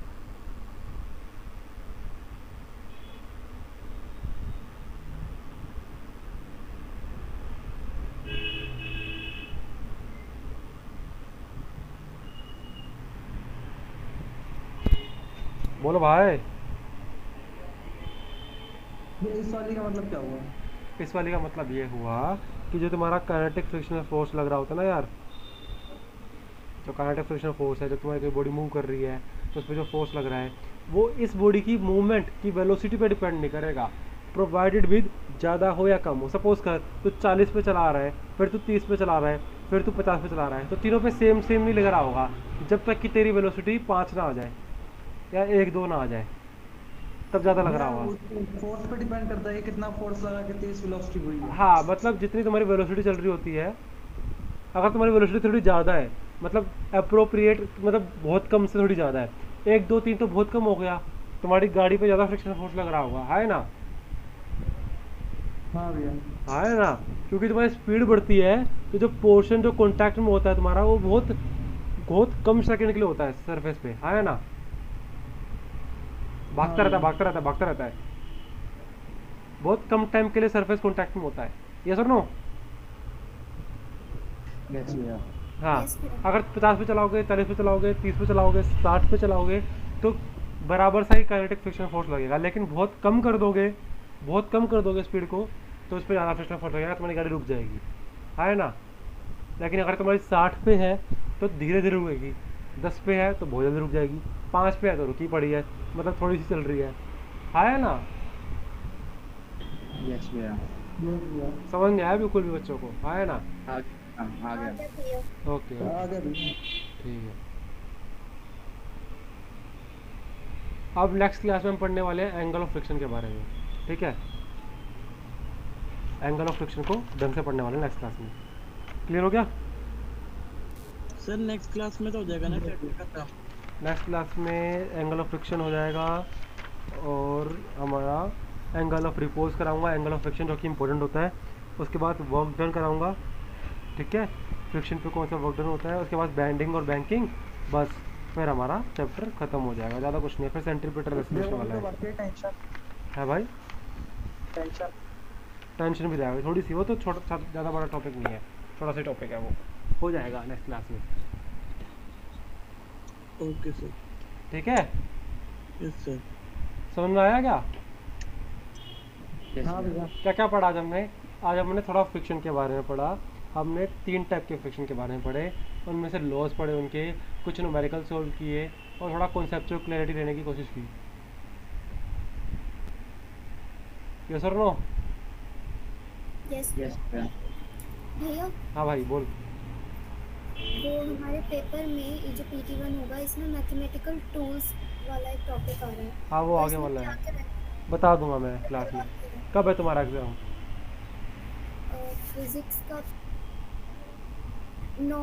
Speaker 1: बोलो भाई।
Speaker 4: ये इस वाली का मतलब क्या हुआ?
Speaker 1: इस वाली का मतलब ये हुआ कि जो तुम्हारा काइनेटिक फ्रिक्शनल फोर्स लग रहा होता है ना यार, जो काइनेटिक फ्रिक्शनल फोर्स है, जो तुम्हारी कोई बॉडी मूव कर रही है तो उस पर जो फोर्स लग रहा है वो इस बॉडी की मूवमेंट की वेलोसिटी पे डिपेंड नहीं करेगा, प्रोवाइडेड विद ज़्यादा हो या कम हो। सपोज कर तू 40 पे चला रहा है, फिर तू 30 पे चला रहा है, फिर तू 50 पे चला रहा है, तो तीनों पे सेम नहीं लग रहा होगा जब तक कि तेरी वेलोसिटी 5 ना आ जाए या 1-2 ना आ जाए, तब ज़्यादा लग रहा होगा।
Speaker 4: फोर्स पे डिपेंड करता है कितना फोर्स लगा के तेज वेलोसिटी हुई है।
Speaker 1: हाँ, मतलब जितनी तुम्हारी वेलोसिटी चल रही होती है, अगर तुम्हारी वेलोसिटी थोड़ी ज़्यादा है, मतलब अप्रोप्रिएट, मतलब बहुत कम से थोड़ी ज़्यादा है, 1, 2, 3 तो बहुत कम हो गया, तुम्हारी गाड़ी पे ज़्यादा फ्रिक्शनल फोर्स लग रहा होगा, है ना?
Speaker 4: हाँ भैया।
Speaker 1: हाँ है ना? क्योंकि तुम्हारी स्पीड बढ़ती है तो जो पोर्शन जो कॉन्टैक्ट में होता है तुम्हारा वो बहुत बहुत कम सेकंड के लिए होता है सरफेस पे, है ना? भागता रहता है, बहुत कम टाइम के लिए सरफेस कॉन्टैक्ट में होता है। यस और नो?
Speaker 3: यस भैया।
Speaker 1: हाँ।
Speaker 5: Yes, भैया।
Speaker 1: अगर 50 पे चलाओगे, 40 पे चलाओगे, 30 पे चलाओगे, 60 पे चलाओगे तो बराबर सा ही काइनेटिक फ्रिक्शन फोर्स लगेगा। लेकिन बहुत कम कर दोगे स्पीड को तो उस पर ज़्यादा फ्रिक्शन फोर्स लगेगा, तुम्हारी गाड़ी रुक जाएगी, है ना? लेकिन अगर तुम्हारी 60 पे है तो धीरे धीरे रुकेगी, 10 पे है तो बहुत जल्दी रुक जाएगी, 5 पे है तो रुकी पड़ी है, मतलब थोड़ी सी चल रही है ना?
Speaker 3: यस भैया।
Speaker 4: यस भैया।
Speaker 1: समझ नहीं आया बिल्कुल भी बच्चों को, आया ना?
Speaker 3: आ गया।
Speaker 1: ओके
Speaker 4: आगे भैया।
Speaker 1: ठीक है। अब नेक्स्ट क्लास में हम पढ़ने वाले हैं एंगल ऑफ फ्रिक्शन के बारे में, ठीक है? एंगल ऑफ फ्रिक्शन को ढंग से पढ़ने वाले हैं नेक्स्ट क्लास में। क्लियर हो गया?
Speaker 2: सर नेक्स्ट क्लास में तो हो जाएगा ना चैप्टर का काम?
Speaker 1: नेक्स्ट क्लास में एंगल ऑफ फ्रिक्शन हो जाएगा और हमारा एंगल ऑफ रिपोज कराऊंगा, एंगल ऑफ फ्रिक्शन जो कि इंपॉर्टेंट होता है। उसके बाद वर्क डन कराऊंगा, ठीक है? फ्रिक्शन पे कौन सा वर्क डन होता है, उसके बाद बैंडिंग और बैंकिंग, बस फिर हमारा चैप्टर खत्म हो जाएगा। ज़्यादा कुछ नहीं है, फिर सेंट्रीपिटल रेसोनेशन वाला है।
Speaker 4: टेंशन
Speaker 1: है भाई?
Speaker 4: टेंशन
Speaker 1: टेंशन भी जाएगा थोड़ी सी, वो तो छोटा ज़्यादा बड़ा टॉपिक नहीं है, छोटा सा टॉपिक है, वो हो जाएगा नेक्स्ट क्लास में,
Speaker 2: ओके सर।
Speaker 1: ठीक है?
Speaker 2: Yes sir.
Speaker 1: समझ में आया क्या?
Speaker 3: यस
Speaker 4: हाँ
Speaker 3: भैया।
Speaker 4: भैया।
Speaker 1: क्या क्या पढ़ा आज हमने? आज हमने थोड़ा फ्रिक्शन के बारे में पढ़ा। हमने 3 टाइप के फ्रिक्शन के बारे में पढ़े, उनमें से लॉस पढ़े उनके, कुछ न्यूमेरिकल सॉल्व किए और थोड़ा कॉन्सेप्चुअल क्लैरिटी लेने की कोशिश की। यस और नो?
Speaker 5: यस
Speaker 3: यस भैया।
Speaker 5: भैया,
Speaker 1: हाँ भाई बोल।
Speaker 5: वो हमारे पेपर में ये जो PT1 होगा इसमें मैथमेटिकल टूल्स वाला एक टॉपिक आ रहा है।
Speaker 1: हाँ वो
Speaker 5: तो
Speaker 1: आगे
Speaker 5: इसमें
Speaker 1: वाला
Speaker 5: क्या
Speaker 1: है,
Speaker 5: क्या रहता
Speaker 1: बता दूंगा मैं
Speaker 5: है
Speaker 1: क्लास में।
Speaker 5: करवाते हैं?
Speaker 1: कब है तुम्हारा एग्ज़ाम?
Speaker 5: फिजिक्स का 9